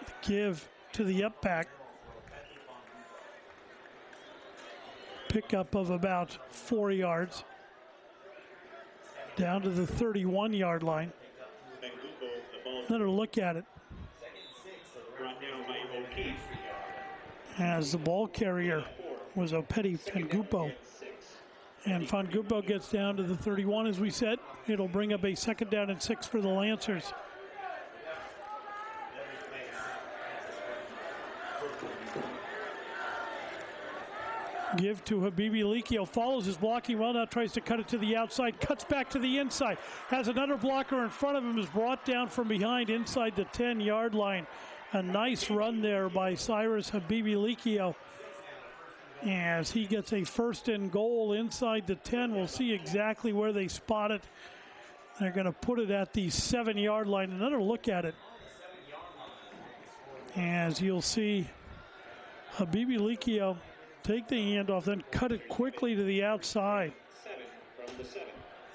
The give to the up back. Pickup of about 4 yards. down to the 31-yard line. Another look at it. As the ball carrier was Opeti Fangupo. And Fangupo gets down to the 31, as we said. It'll bring up a 2nd down and 6 for the Lancers. Give to Habibi Likio, follows his blocking well, now tries to cut it to the outside, cuts back to the inside, has another blocker in front of him, is brought down from behind inside the 10-yard line. A nice run there by Cyrus Habibi Likio as he gets a 1st and goal inside the 10. We'll see exactly where they spot it. They're going to put it at the 7-yard line. Another look at it. As you'll see Habibi Likio take the handoff, then cut it quickly to the outside.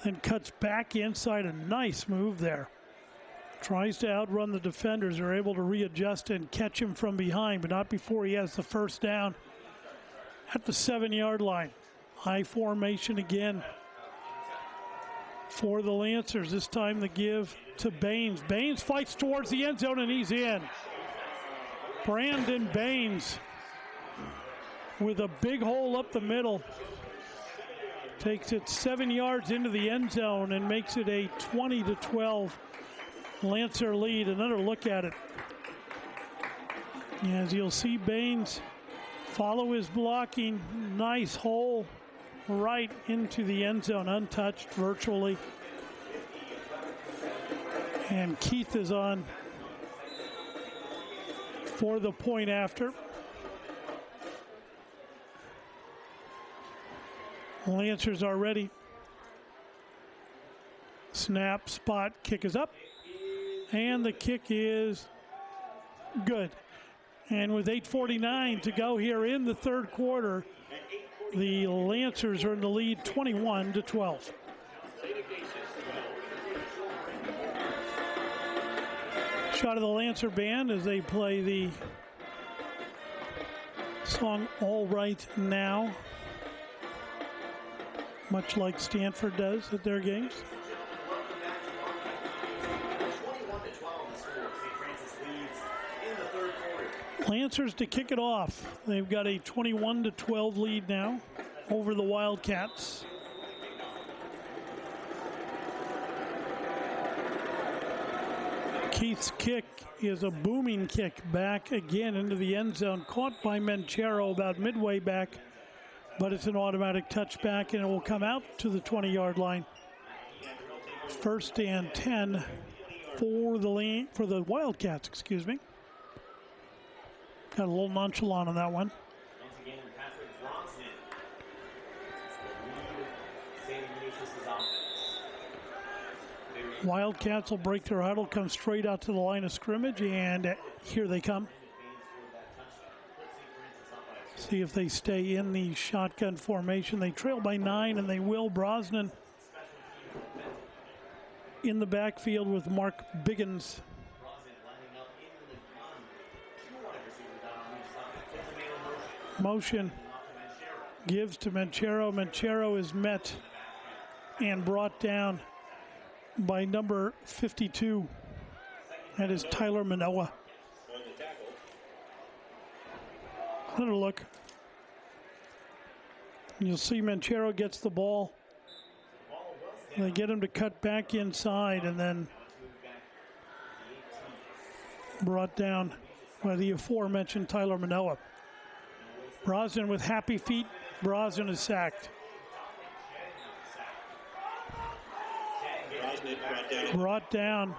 Then cuts back inside. A nice move there. Tries to outrun the defenders. They're able to readjust and catch him from behind, but not before he has the 1st down at the 7-yard line. High formation again for the Lancers. This time the give to Baines. Baines fights towards the end zone and he's in. Brandon Baines with a big hole up the middle. Takes it 7 yards into the end zone and makes it a 20-12 Lancer lead. Another look at it. As you'll see Baines follow his blocking. Nice hole right into the end zone, untouched virtually. And Keith is on for the point after. Lancers are ready. Snap, spot, kick is up. And the kick is good. And with 8:49 to go here in the 3rd quarter, the Lancers are in the lead 21-12. Shot of the Lancer band as they play the song All Right Now, much like Stanford does at their games. Lancers to kick it off. They've got a 21-12 lead now over the Wildcats. Keith's kick is a booming kick back again into the end zone, caught by Menchero about midway back, but it's an automatic touchback and it will come out to the 20-yard line. 1st and 10 for the Wildcats, excuse me. Got a little nonchalant on that one.
Once again, Patrick Bronson. The lead, St. Ignatius' offense.
Wildcats will break their huddle, come straight out to the line of scrimmage, and here they come. See if they stay in the shotgun formation. They trail by 9, and they will. Brosnan in the backfield with Mark Biggins. Motion gives to Menchero. Menchero is met and brought down by number 52. That is Tyler Manoa. Another look. You'll see Menchero gets the ball. They get him to cut back inside and then brought down by the aforementioned Tyler Manoa. Brosnan with happy feet. Brosnan is sacked. Brought down.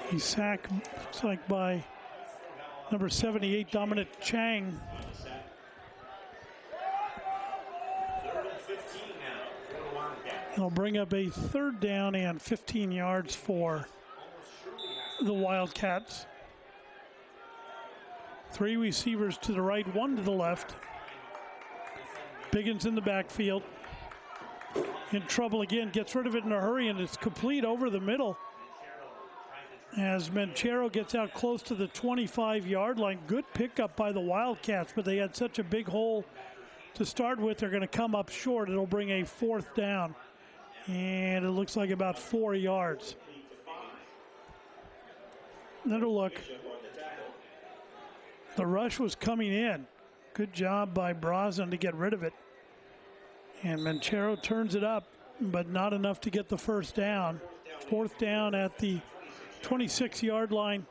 He's sacked, looks like, by number 78, Dominic Chang. It'll bring up a 3rd down and 15 yards for the Wildcats. 3 receivers to the right, 1 to the left. Biggins in the backfield. In trouble again, gets rid of it in a hurry, and it's complete over the middle. As Menchero gets out close to the 25-yard line. Good pickup by the Wildcats, but they had such a big hole to start with. They're going to come up short. It'll bring a 4th down. And it looks like about 4 yards. Another look. The rush was coming in. Good job by Brosnan to get rid of it. And Manchero turns it up, but not enough to get the first down. 4th down at the 26-yard line.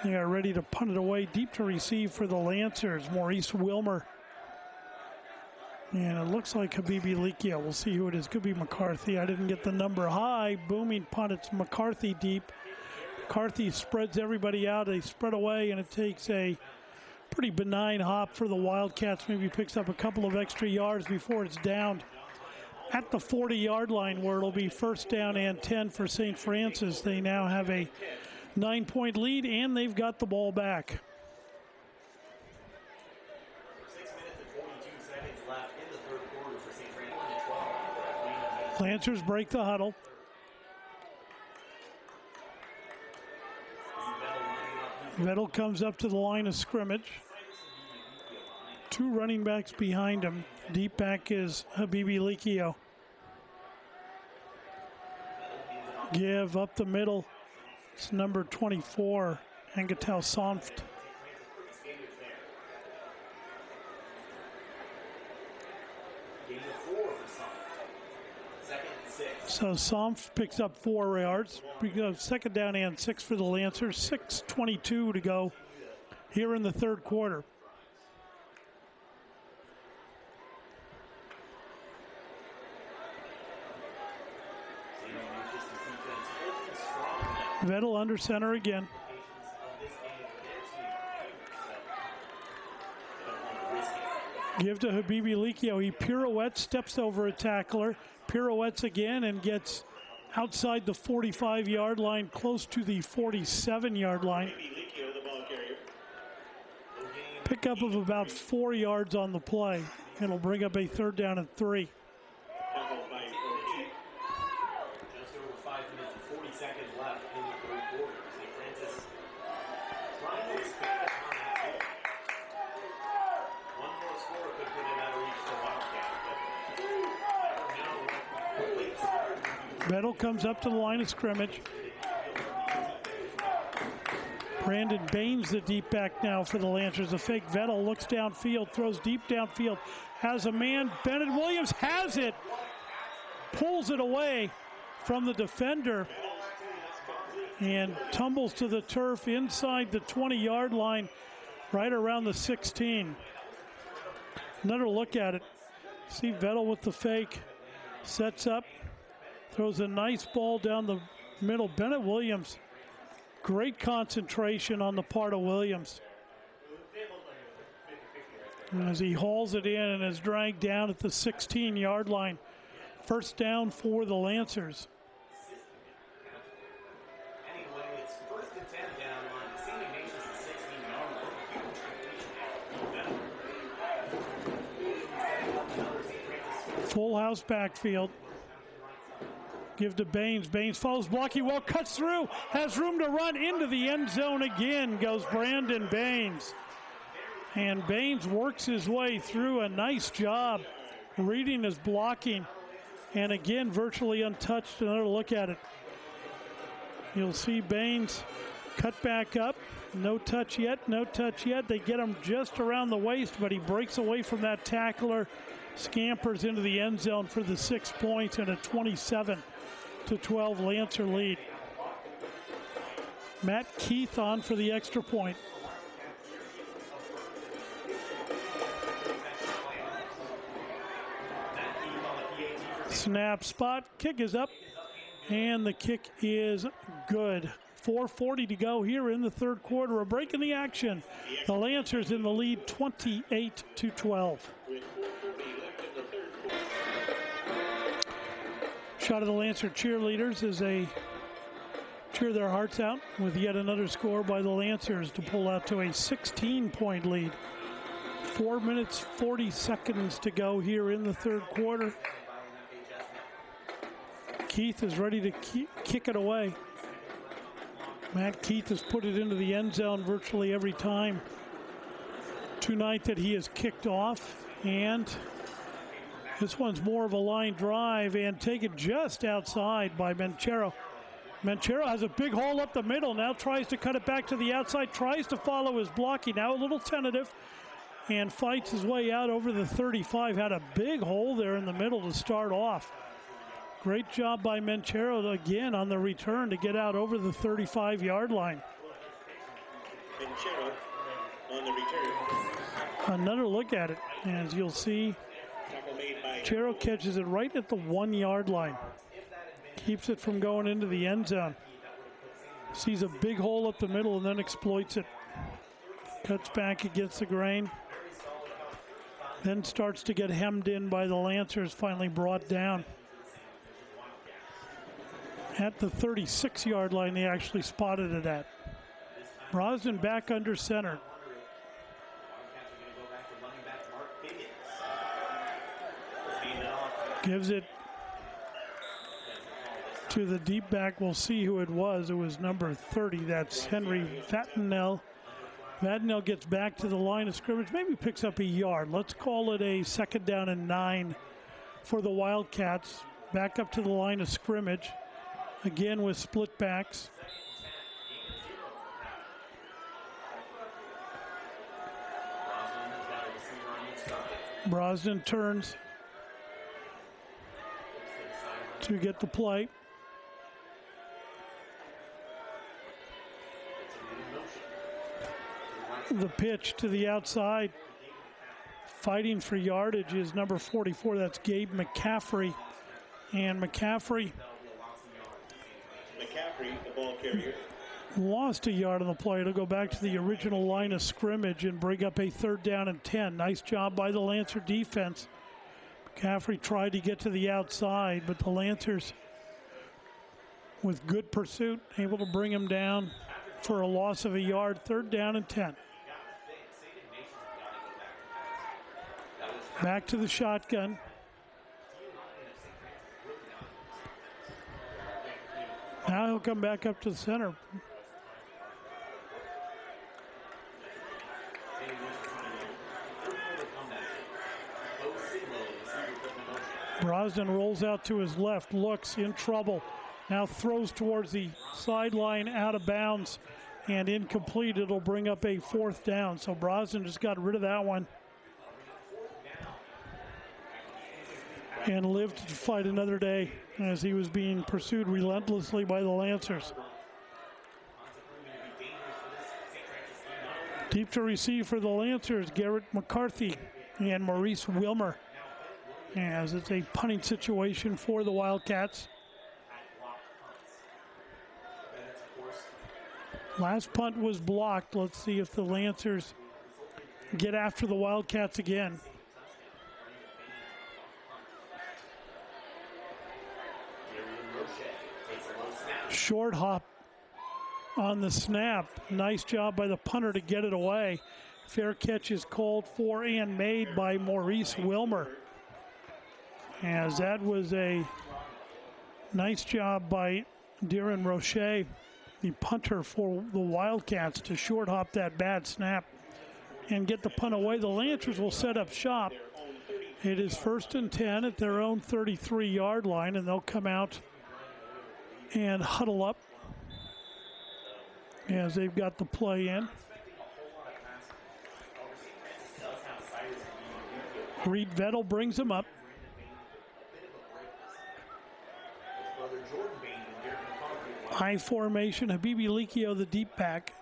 They are ready to punt it away, deep to receive for the Lancers. Maurice Wilmer. And it looks like Habibi Likia. We'll see who it is. Could be McCarthy. I didn't get the number. High, booming punt. It's McCarthy deep. McCarthy spreads everybody out. They spread away, and it takes a pretty benign hop for the Wildcats. Maybe picks up a couple of extra yards before it's downed at the 40-yard line, where it'll be 1st down and 10 for St. Francis. They now have a 9-point lead, and they've got the ball back.
6 minutes and 42 seconds left in the third quarter for St. Francis.
Lancers break the huddle. Vettel comes up to the line of scrimmage. 2 running backs behind him. Deep back is Habibi Likio. Give up the middle. It's number 24, Angatel Sonft. So Sonft picks up 4 yards. We go 2nd down and 6 for the Lancers. 6:22 to go here in the third quarter. Vettel under center again. Give to Habibi Likio. He pirouettes, steps over a tackler, pirouettes again, and gets outside the 45-yard line, close to the 47-yard line. Pickup of about 4 yards on the play. It'll bring up a 3rd down and 3.
Just over 5 minutes and 40 seconds left in the third quarter. St. Francis trying to expand on that goal. One more score could put it out of reach for Wildcats.
Vettel comes up to the line of scrimmage. Brandon Baines, the deep back now for the Lancers. A fake Vettel looks downfield, throws deep downfield, has a man. Bennett Williams has it, pulls it away from the defender, and tumbles to the turf inside the 20-yard line, right around the 16. Another look at it. See Vettel with the fake, sets up, throws a nice ball down the middle. Bennett Williams, great concentration on the part of Williams. And as he hauls it in and is dragged down at the 16-yard line. 1st down for the Lancers.
Anyway, it's 1st and 10 down on St. Ignatius' 16-yard line.
Full house backfield. Give to Baines. Baines follows blocking well, cuts through, has room to run into the end zone again, goes Brandon Baines. And Baines works his way through. A nice job reading his blocking. And again, virtually untouched. Another look at it. You'll see Baines cut back up. No touch yet, no touch yet. They get him just around the waist, but he breaks away from that tackler, scampers into the end zone for the 6 points and a 27-12 Lancer lead. Matt Keith on for the extra point. Snap, spot, kick is up, and the kick is good. 4:40 to go here in the third quarter. A break in the action. The Lancers in the lead, 28-12. Shot of the Lancer cheerleaders as they cheer their hearts out with yet another score by the Lancers to pull out to a 16-point lead. 4 minutes, 40 seconds to go here in the third quarter. Keith is ready to kick it away. Matt Keith has put it into the end zone virtually every time tonight that he has kicked off, and this one's more of a line drive and taken just outside by Menchero. Menchero has a big hole up the middle, now tries to cut it back to the outside, tries to follow his blocking, now a little tentative, and fights his way out over the 35. Had a big hole there in the middle to start off. Great job by Menchero again on the return to get out over the 35-yard line.
Menchero on the return.
Another look at it, as you'll see, Menchero catches it right at the 1-yard line. Keeps it from going into the end zone. Sees a big hole up the middle and then exploits it. Cuts back against the grain. Then starts to get hemmed in by the Lancers, finally brought down. At the 36-yard line, they actually spotted it at. Brosnan back under center. Gives it to the deep back. We'll see who it was. It was number 30. That's Henry Vatinel. Vatinel gets back to the line of scrimmage, maybe picks up a yard. Let's call it a 2nd down and 9 for the Wildcats. Back up to the line of scrimmage, again with split backs. Brosnan turns to get the play. The pitch to the outside. Fighting for yardage is number 44. That's Gabe McCaffrey. And McCaffrey,
the ball carrier,
lost a yard on the play. It'll go back to the original line of scrimmage and bring up a 3rd down and 10. Nice job by the Lancer defense. McCaffrey tried to get to the outside, but the Lancers, with good pursuit, able to bring him down for a loss of a yard. 3rd down and 10. Back to the shotgun. Now he'll come back up to the center. Brosnan rolls out to his left, looks in trouble. Now throws towards the sideline, out of bounds, and incomplete. It'll bring up a 4th down. So Brosnan just got rid of that one and lived to fight another day as he was being pursued relentlessly by the Lancers. Deep to receive for the Lancers, Garrett McCarthy and Maurice Wilmer, as it's a punting situation for the Wildcats. Last punt was blocked. Let's see if the Lancers get after the Wildcats again. Short hop on the snap. Nice job by the punter to get it away. Fair catch is called for and made by Maurice Wilmer, as that was a nice job by Darren Roche, the punter for the Wildcats, to short hop that bad snap and get the punt away. The Lancers will set up shop. It is 1st and 10 at their own 33-yard line, and they'll come out and huddle up as they've got the play in. Reed Vettel brings him up. High formation, Habibi Likio, the deep back.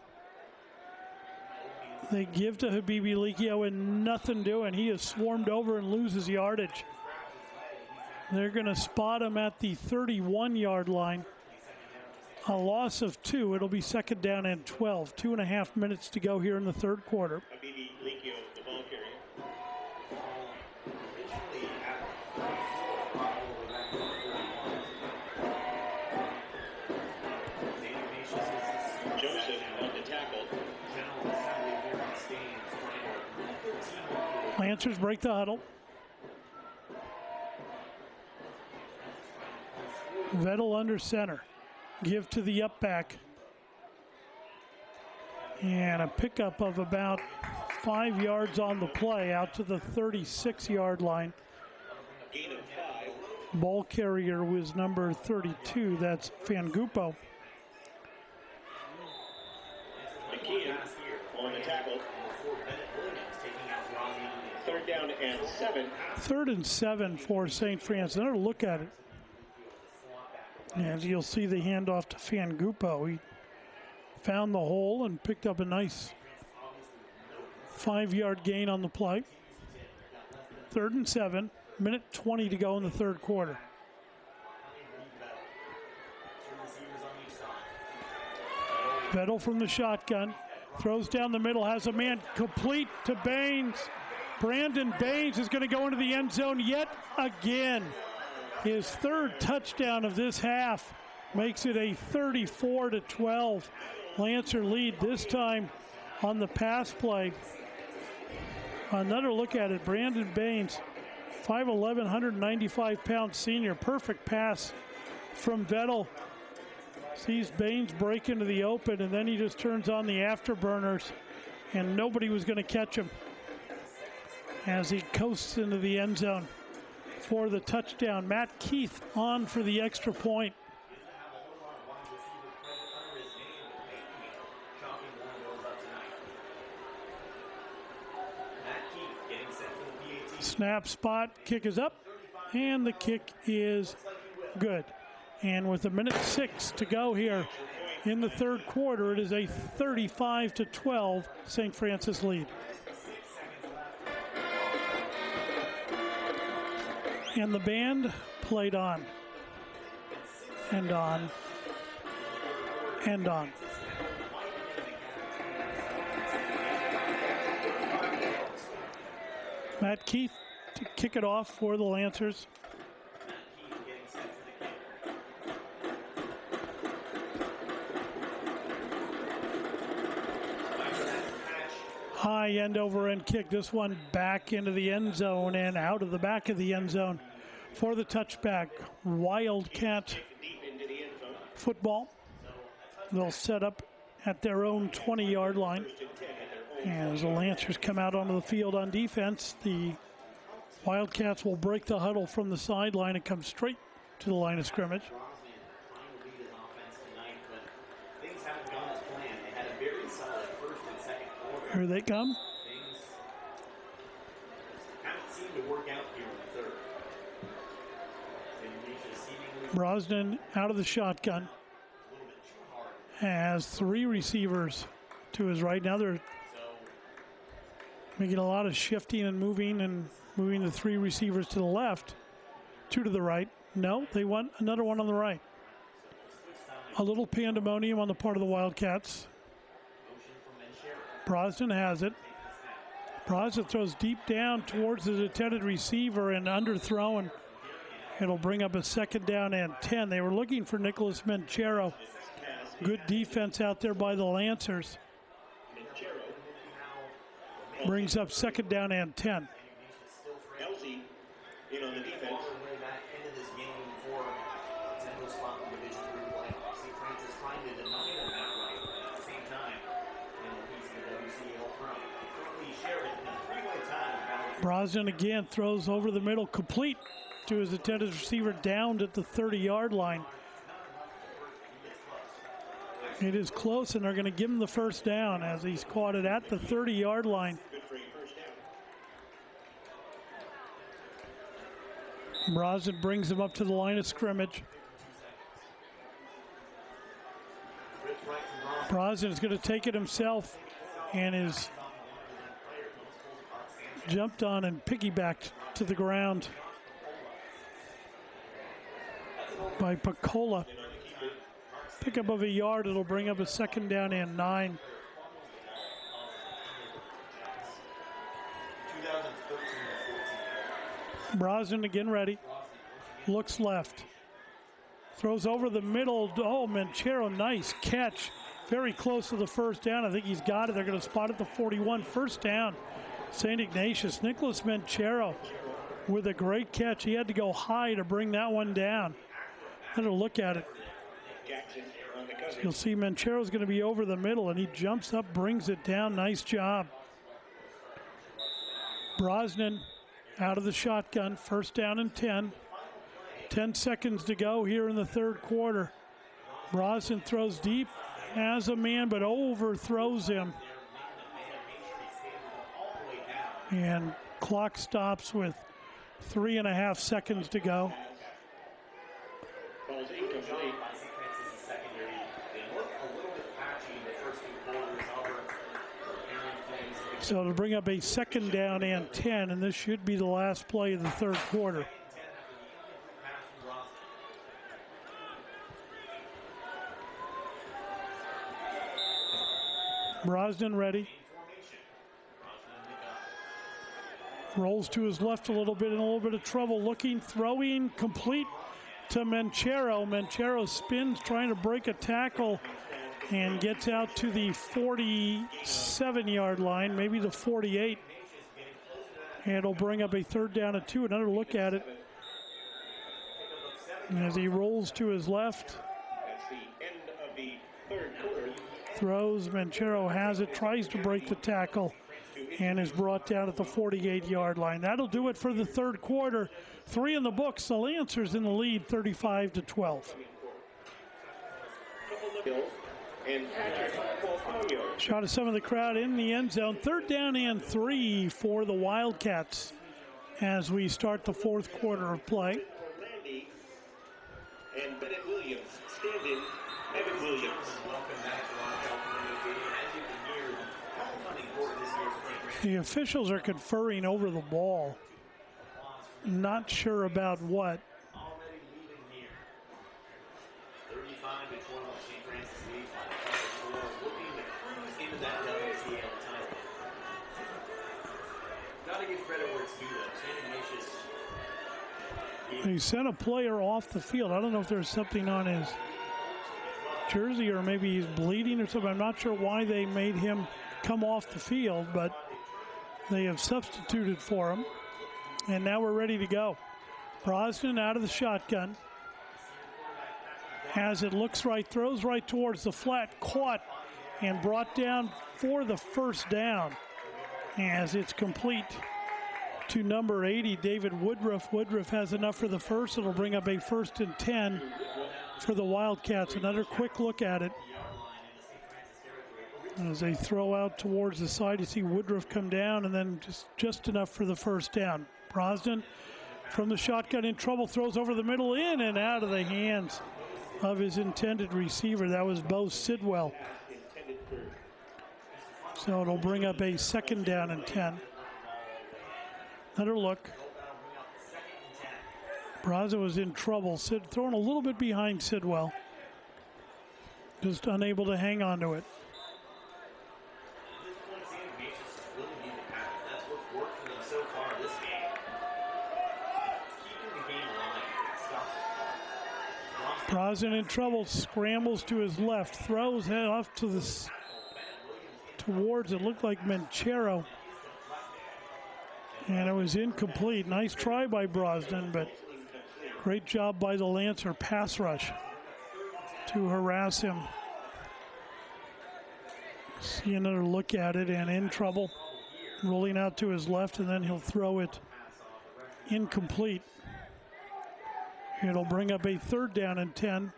They give to Habibi Likio and nothing doing. He is swarmed over and loses yardage. They're going to spot him at the 31-yard line. A loss of 2. It'll be 2nd down and 12. 2.5 minutes to go here in the 3rd quarter.
Habibi Likio, the ball carrier. Joseph on the tackle.
Lancers break the huddle. Vettel under center. Give to the up back. And a pickup of about 5 yards on the play out to the 36-yard line.
Gain of 5.
Ball carrier was number 32. That's Fangupo.
McKeon on the tackle. 3rd down and 7.
3rd and 7 for St. Francis. Another look at it. And you'll see the handoff to Fangupo. He found the hole and picked up a nice 5-yard gain on the play. 3rd and 7. Minute 20 to go in the 3rd quarter. Vettel from the shotgun. Throws down the middle, has a man complete to Baines. Brandon Baines is going to go into the end zone yet again. His 3rd touchdown of this half makes it a 34-12 Lancer lead, this time on the pass play. Another look at it, Brandon Baines, 5'11", 195-pound senior. Perfect pass from Vettel. Sees Baines break into the open, and then he just turns on the afterburners, and nobody was going to catch him as he coasts into the end zone for the touchdown. Matt Keith on for the extra point. Snap, spot, kick is up, and the kick is good. And with 1:06 to go here in the 3rd quarter, it is a 35-12 St. Francis lead. And the band played on and on and on. Matt Keith to kick it off for the Lancers. High end over end kick. This one back into the end zone and out of the back of the end zone for the touchback. Wildcat football. They'll set up at their own 20-yard line. As the Lancers come out onto the field on defense, the Wildcats will break the huddle from the sideline and come straight to the line of scrimmage. Here they come. Brosnan out of the shotgun. Has 3 receivers to his right. Now they're making a lot of shifting and moving the 3 receivers to the left. 2 to the right. No, they want another one on the right. A little pandemonium on the part of the Wildcats. Brosnan has it. Brosnan throws deep down towards his intended receiver and underthrown. It'll bring up a 2nd down and 10. They were looking for Nicholas Menchero. Good defense out there by the Lancers. Brings up 2nd down and 10.
In on the defense.
Brosnan again throws over the middle, complete to his intended receiver, downed at the 30-yard line. It is close, and they're going to give him the 1st down as he's caught it at the 30-yard line. Brosnan brings him up to the line of scrimmage. Brosnan is going to take it himself and is jumped on and piggybacked to the ground by Picola. Pickup of a yard, it'll bring up a 2nd down and 9. Brosnan again ready. Looks left. Throws over the middle. Oh, Menchero, nice catch. Very close to the 1st down. I think he's got it. They're going to spot at the 41. 1st down. St. Ignatius. Nicholas Menchero with a great catch. He had to go high to bring that one down. Another look at it. So you'll see Menchero's going to be over the middle, and he jumps up, brings it down. Nice job. Brosnan out of the shotgun, first down and 10. 10 seconds to go here in the third quarter. Brosnan throws deep, has a man, but overthrows him. And clock stops with 3.5 seconds to go.
Ball's incomplete.
So it'll bring up a second down and 10, and this should be the last play of the third quarter. Brosnan ready. Rolls to his left a little bit, in a little bit of trouble. Looking, throwing, complete to Menchero. Menchero spins, trying to break a tackle, and gets out to the 47-yard line, maybe the 48. And it'll bring up a third down and 2. Another look at it. As he rolls to his left.
That's the end of the third quarter.
Throws, Menchero has it, tries to break the tackle, and is brought down at the 48-yard line. That'll do it for the third quarter. 3 in the books. The Lancers in the lead, 35-12.
And Patrick Falconio.
Shot of some of the crowd in the end zone. Third down and 3 for the Wildcats as we start the fourth quarter of play.
Randy and Bennett Williams. Stand-in, Evan Williams.
The officials are conferring over the ball. Not sure about what.
Already leading here. 35-12. St. Francis leads by a couple of scores. Looking to cruise into that WCL title. Gotta give credit where it's due though. St. Ignatius.
He sent a player off the field. I don't know if there's something on his jersey or maybe he's bleeding or something. I'm not sure why they made him come off the field, but they have substituted for him. And now we're ready to go. Brosnan out of the shotgun. Has it, looks right, throws right towards the flat, caught and brought down for the first down. As it's complete to number 80, David Woodruff. Woodruff has enough for the first. It'll bring up a 1st and 10 for the Wildcats. Another quick look at it. As they throw out towards the side, you see Woodruff come down, and then just enough for the first down. Brosnan from the shotgun in trouble, throws over the middle, in and out of the hands of his intended receiver. That was Bo Sidwell. So it'll bring up a second down and 10. Another look. Brosnan was in trouble. Thrown a little bit behind Sidwell. Just unable to hang on to it. Brosnan in trouble, scrambles to his left, throws head off to the towards it looked like Menchero, and it was incomplete. Nice try by Brosnan, but great job by the Lancer pass rush to harass him. See another look at it, and in trouble, rolling out to his left, and then he'll throw it incomplete. It'll bring up a third down and 10.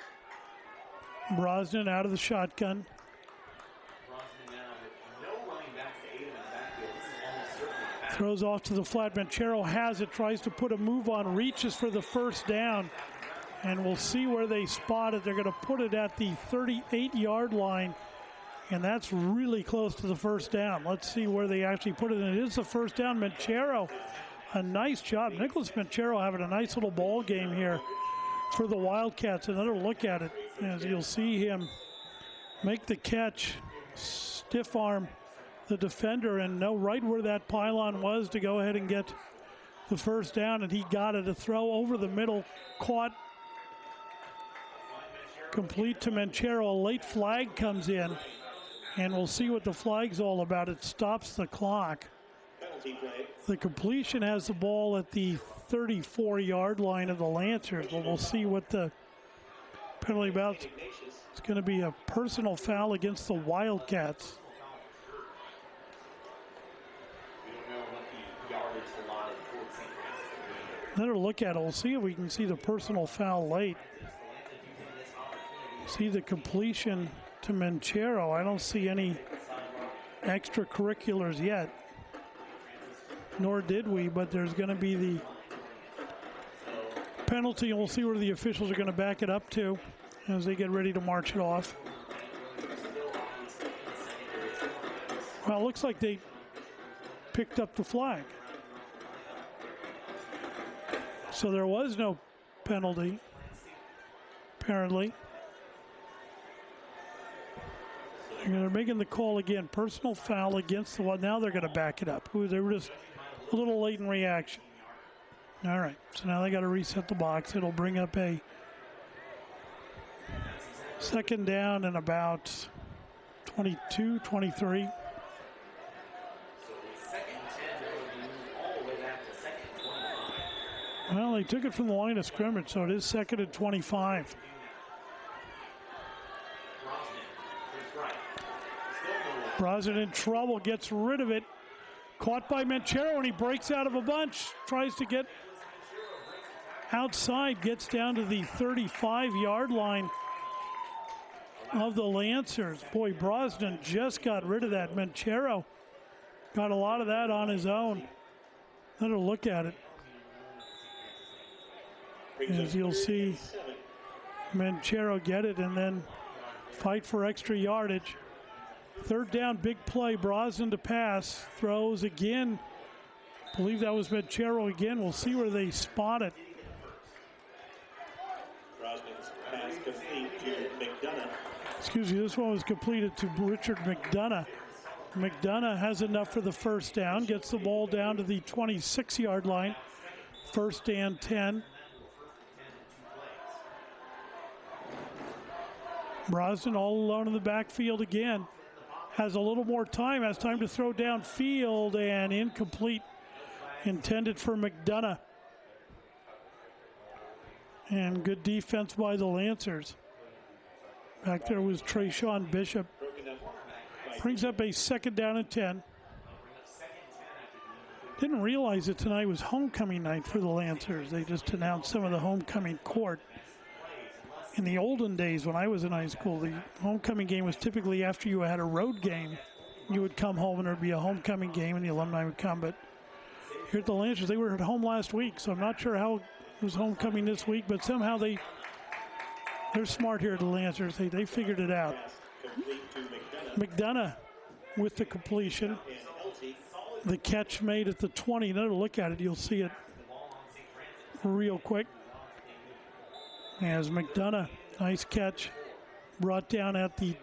Brosnan out of the shotgun. Throws off to the flat. Menchero has it, tries to put a move on, reaches for the first down. And we'll see where they spot it. They're going to put it at the 38-yard line. And that's really close to the first down. Let's see where they actually put it. And it is the first down. Menchero, a nice job. Nicholas Menchero having a nice little ball game here for the Wildcats. Another look at it as you'll see him make the catch, stiff arm the defender, and know right where that pylon was to go ahead and get the first down, and he got it. A throw over the middle, caught, complete to Menchero. A late flag comes in, and we'll see what the flag's all about. It stops the clock. The completion has the ball at the 34-yard line of the Lancers. Well, we'll see what the penalty about. It's going to be a personal foul against the Wildcats.
We don't know what the yardage
Another look at it. We'll see if we can see the personal foul late. See the completion to Manchero. I don't see any extracurriculars yet. Nor did we, but there's going to be the penalty, and we'll see where the officials are going to back it up to as they get ready to march it off. Well, it looks like they picked up the flag. So there was no penalty, apparently. And they're making the call again. Personal foul against the one. Now they're going to back it up. They were just a little late in reaction. All right. So now they got to reset the box. It'll bring up a second down and about 22, 23. Well, they took it from the line of scrimmage, so it is second and 25. Brosnan in trouble, gets rid of it. Caught by Manchero, and he breaks out of a bunch. Tries to get outside, gets down to the 35-yard line of the Lancers. Boy, Brosnan just got rid of that. Manchero got a lot of that on his own. Another look at it. As you'll see, Manchero get it and then fight for extra yardage. Third down, big play. Brosnan to pass. Throws again. I believe that was Manchero again. We'll see where they spot it.
Brosnan's pass complete to McDonough.
Excuse me, this one was completed to Richard McDonough. McDonough has enough for the first down. Gets the ball down to the 26-yard line. First and 10. Brosnan all alone in the backfield again. Has a little more time, has time to throw downfield, and incomplete. Intended for McDonough. And good defense by the Lancers. Back there was Trayshawn Bishop. Brings up a second down and 10. Didn't realize that tonight was homecoming night for the Lancers. They just announced some of the homecoming court. In the olden days when I was in high school, the homecoming game was typically after you had a road game. You would come home and there'd be a homecoming game and the alumni would come. But here at the Lancers, they were at home last week, so I'm not sure how it was homecoming this week, but somehow they're smart here at the Lancers. They figured it out. McDonough with the completion. The catch made at the 20. Another look at it, you'll see it real quick. As McDonough, nice catch, brought down at the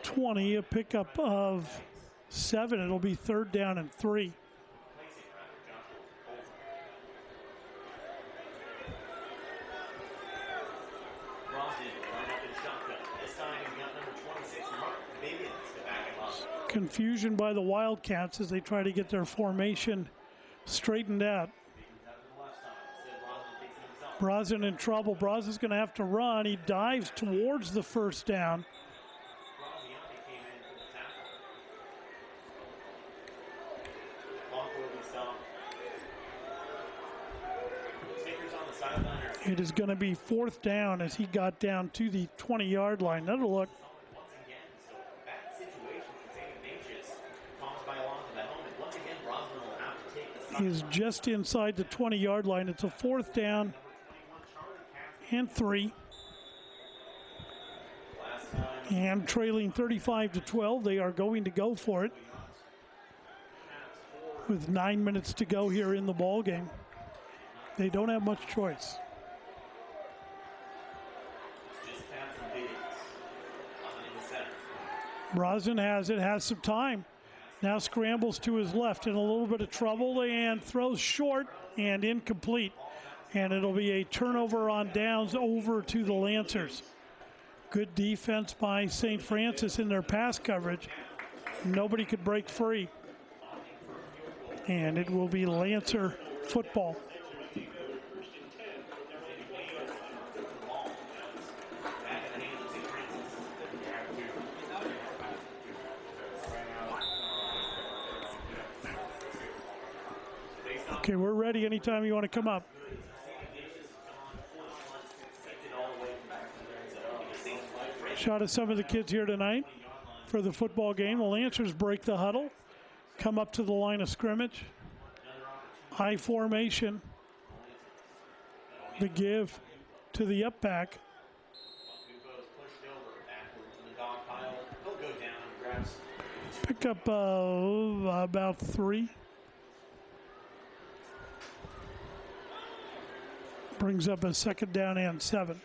20, a pickup of 7. It'll be third down and 3. Confusion by the Wildcats as they try to get their formation straightened out. Brosnan in trouble. Brosnan's going to have to run. He dives towards the first down. It is going to be fourth down as he got down to the 20-yard line. Another look. He is just inside the 20-yard line. It's a fourth down and 3. And trailing 35-12, they are going to go for it with 9 minutes to go here in the ball game. They don't have much choice. Brosnan has it, has some time. Now scrambles to his left in a little bit of trouble and throws short and incomplete. And it'll be a turnover on downs over to the Lancers. Good defense by St. Francis in their pass coverage. Nobody could break free. And it will be Lancer football. Okay, we're ready anytime you want to come up. Shot of some of the kids here tonight for the football game. The Lancers break the huddle, come up to the line of scrimmage. High formation. The give to the up back. Pick up about 3. Brings up a second down and 7.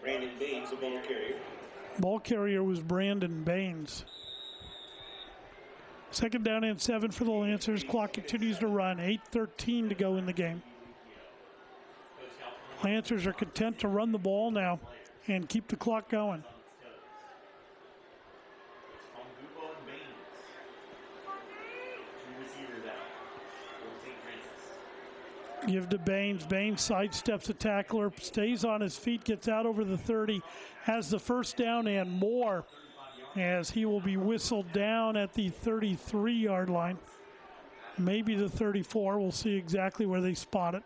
Brandon Baines, the ball carrier.
Ball carrier was Brandon Baines. Second down and 7 for the Lancers. Clock continues to run. 8:13 to go in the game. Lancers are content to run the ball now and keep the clock going. Give to Baines. Baines sidesteps a tackler, stays on his feet, gets out over the 30, has the first down and more, as he will be whistled down at the 33-yard line. Maybe the 34. We'll see exactly where they spot it.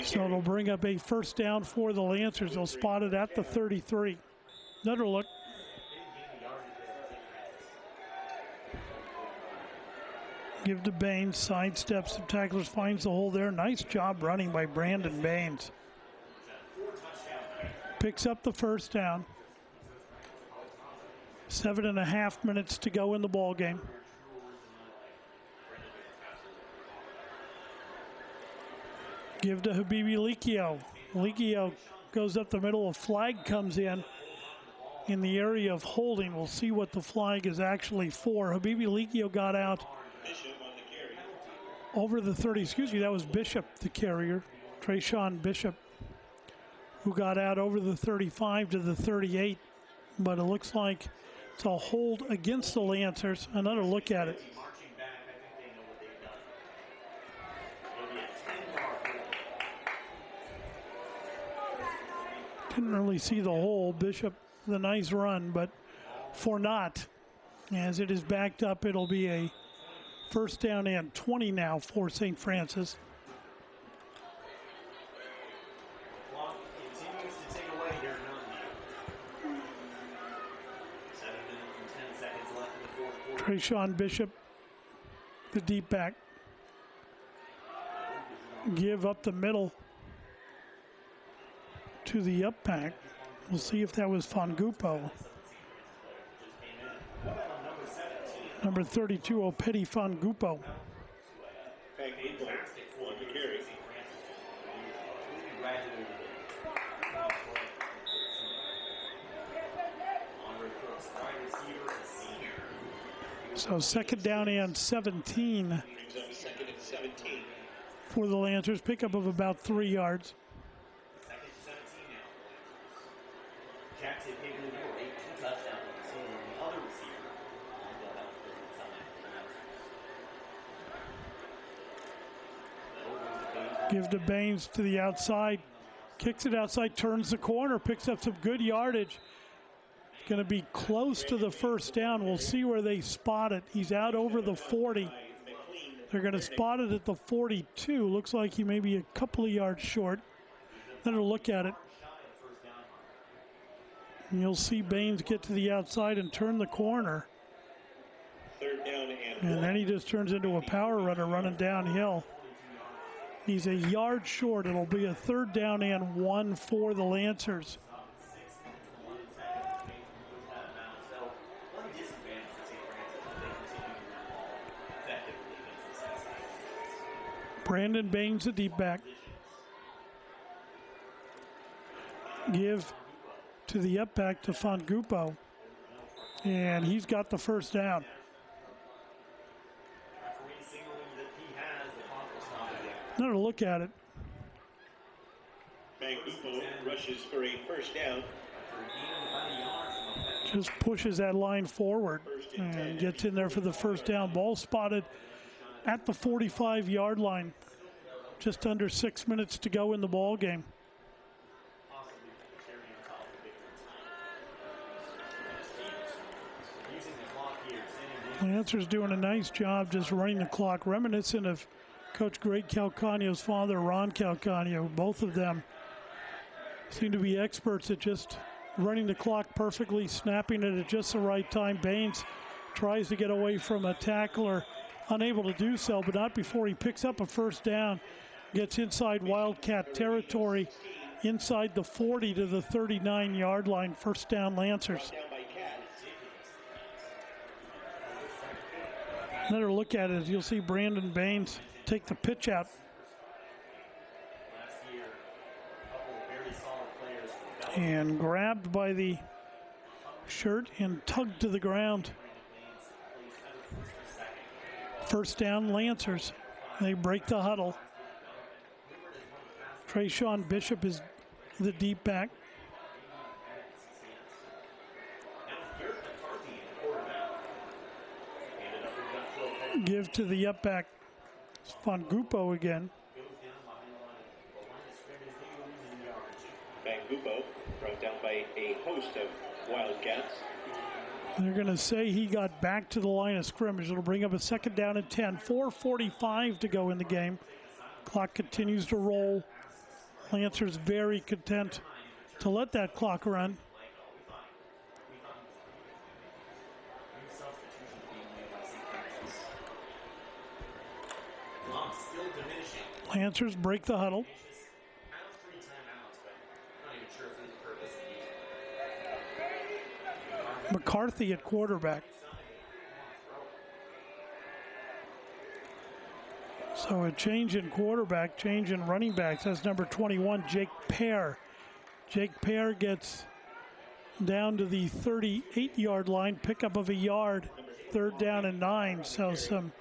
So it'll bring up a first down for the Lancers. They'll spot it at the 33. Another look. Give to Baines, sidesteps the tacklers, finds the hole there. Nice job running by Brandon Baines. Picks up the first down. 7.5 minutes to go in the ball game. Give to Habibi Likio. Likio goes up the middle. A flag comes in the area of holding. We'll see what the flag is actually for. Habibi Likio got out over the 30. Excuse me, that was Bishop, the carrier. Trayshawn Bishop, who got out over the 35 to the 38. But it looks like it's a hold against the Lancers. Another look at it. Didn't really see the hole. Bishop, the nice run, but for not. As it is backed up, it'll be a first down and 20 now for St. Francis.
Clock continues to tick away here in 7 minutes and 10 seconds left in the fourth quarter.
Trayshawn Bishop, the deep back. Give up the middle to the up back. We'll see if that was Fangupo. Number 32, Opeti Fangupo. So second down and 17 for the Lancers. Pickup of about 3 yards. Give to Baines to the outside. Kicks it outside, turns the corner, picks up some good yardage. It's going to be close to the first down. We'll see where they spot it. He's out over the 40. They're going to spot it at the 42. Looks like he may be a couple of yards short. Then we'll look at it. And you'll see Baines get to the outside and turn the corner.
Third down
and then he just turns into a power runner running downhill. He's a yard short. It'll be a third down and 1 for the Lancers. Brandon Baines, the deep back. Give to the up back to Fangupo. And he's got the first down. Another look at it.
Fangupo rushes for a first down.
Just pushes that line forward and gets in there for the first down. Ball spotted at the 45-yard line. Just under 6 minutes to go in the ball game. Lancers doing a nice job just running the clock, reminiscent of Coach Greg Calcaño's father, Ron Calcaño. Both of them seem to be experts at just running the clock perfectly, snapping it at just the right time. Baines tries to get away from a tackler, unable to do so, but not before he picks up a first down. Gets inside Wildcat territory, inside the 40 to the 39-yard line. First down, Lancers. Another look at it, you'll see Brandon Baines take the pitch out. And grabbed by the shirt and tugged to the ground. First down, Lancers. They break the huddle. Trayshawn Bishop is the deep back. Give to the up back. It's Fangupo again.
Fangupo brought down by a host of Wildcats.
They're going to say he got back to the line of scrimmage. It'll bring up a second down and 10. 4:45 to go in the game. Clock continues to roll. Lancers very content to let that clock run. Lancers break the huddle. McCarthy at quarterback. So a change in quarterback, change in running backs. That's number 21, Jake Pear. Jake Pear gets down to the 38-yard line, pickup of a yard, third down and 9. So some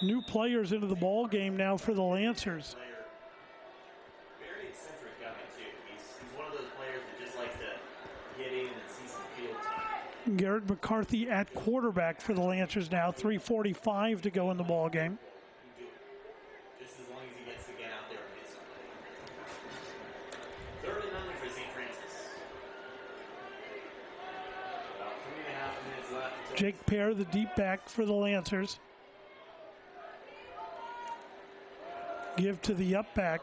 new players into the ball game now for the Lancers.
Very eccentric guy too. He's one of those players that just likes to get in and see some field time.
Garrett McCarthy at quarterback for the Lancers now. 3:45 to go in the ball game.
Just as long as he gets to get out there and get something. Third and 9 for St. Francis. About 3.5 minutes left.
Jake Pear, the deep back for the Lancers. Give to the up back.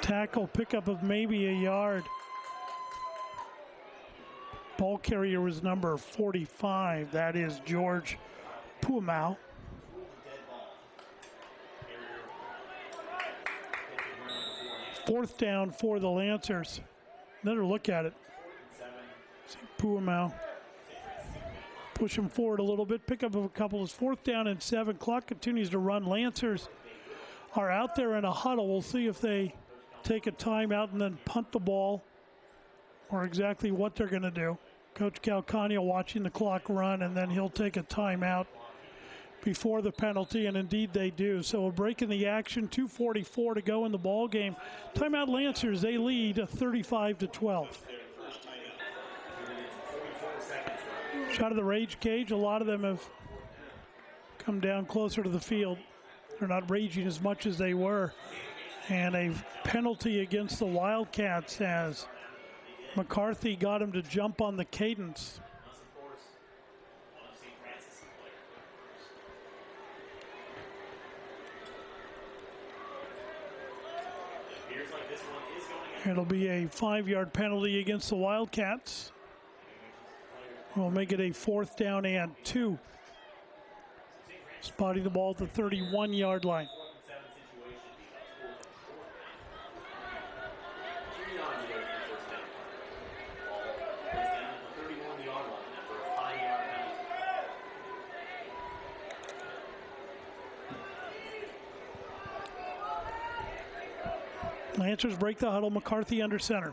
Tackle, pickup of maybe a yard. Ball carrier was number 45. That is George Puamau. Fourth down for the Lancers. Another look at it. See Puamau. Push him forward a little bit. Pick up of a couple. It's fourth down and 7. Clock continues to run. Lancers are out there in a huddle. We'll see if they take a timeout and then punt the ball, or exactly what they're going to do. Coach Calcaño watching the clock run, and then he'll take a timeout before the penalty, and indeed they do. So a break in the action, 2:44 to go in the ball game. Timeout Lancers, they lead 35-12. Shot of the rage cage. A lot of them have come down closer to the field. They're not raging as much as they were. And a penalty against the Wildcats as McCarthy got him to jump on the cadence. It'll be a 5-yard penalty against the Wildcats. We'll make it a fourth down and 2. Spotting the ball at the 31-yard line. Lancers break the huddle. McCarthy under center.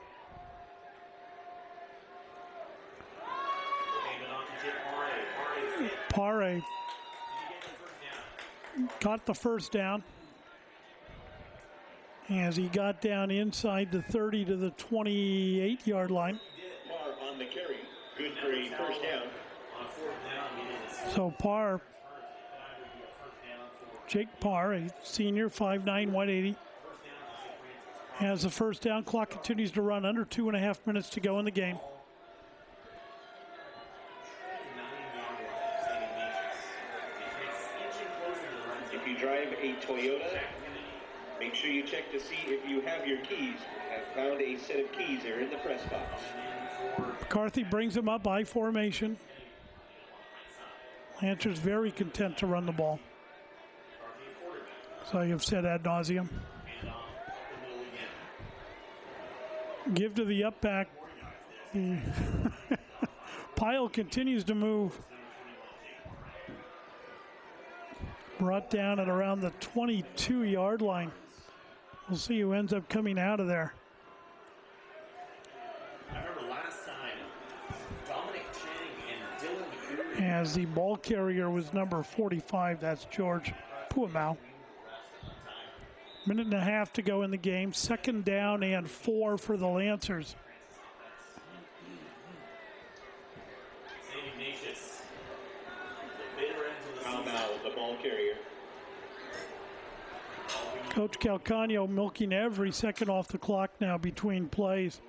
Pare got the first down as he got down inside the 30 to the 28-yard line.
On the carry, good for a first down.
So Parr, Jake Parr, a senior, 5'9", 180, has the first down. Clock continues to run. Under 2.5 minutes to go in the game.
drive a Toyota, make sure you check to see if you have your keys. I've found a set of keys there in the press box.
McCarthy brings him up I formation. Lancers very content to run the ball. So you've said ad nauseum. Give to the up back. Pile continues to move. Brought down at around the 22-yard line. We'll see who ends up coming out of there.
I remember last time, Dominic Chang and Dylan Fury.
As the ball carrier was number 45, that's George Puamau. Minute and a half to go in the game. 2nd down and 4 for the Lancers.
St. Ignatius, the bitter end of the season.
Now the ball carrier.
Coach Calcagno milking every second off the clock now between plays.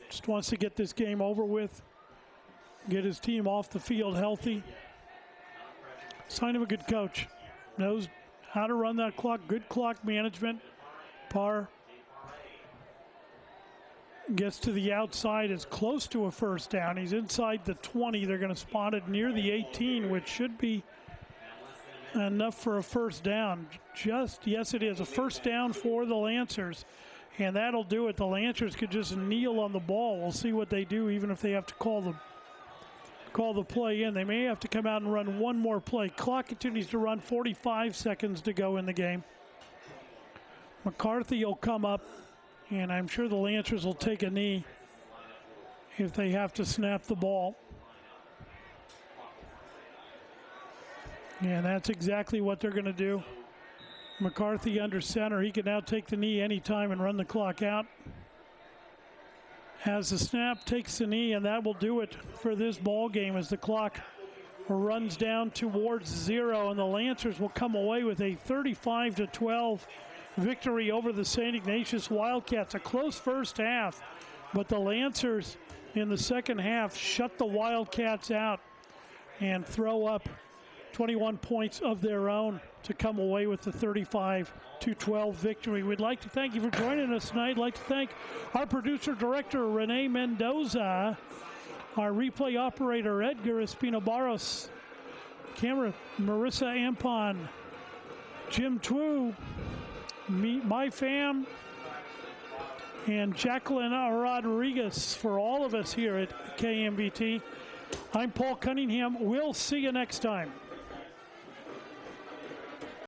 Just wants to get this game over with, get his team off the field healthy. Sign of a good coach. Knows how to run that clock, good clock management. Parr gets to the outside, is close to a first down. He's inside the 20. They're going to spot it near the 18, which should be enough for a first down. Yes, it is a first down for the Lancers, and that'll do it. The Lancers could just kneel on the ball. We'll see what they do, even if they have to call the play in. They may have to come out and run one more play. Clock continues to run, 45 seconds to go in the game. McCarthy will come up, and I'm sure the Lancers will take a knee if they have to snap the ball. And that's exactly what they're going to do. McCarthy under center. He can now take the knee anytime and run the clock out. Has the snap, takes the knee, and that will do it for this ball game as the clock runs down towards 0, and the Lancers will come away with a 35-12 victory over the St. Ignatius Wildcats. A close first half, but the Lancers in the second half shut the Wildcats out and throw up 21 points of their own to come away with the 35-12 victory. We'd like to thank you for joining us tonight. I'd like to thank our producer-director, Renee Mendoza, our replay operator, Edgar Espino-Barros, camera, Marissa Ampon, Jim Twu, my fam, and Jacqueline Rodriguez for all of us here at KMVT. I'm Paul Cunningham. We'll see you next time.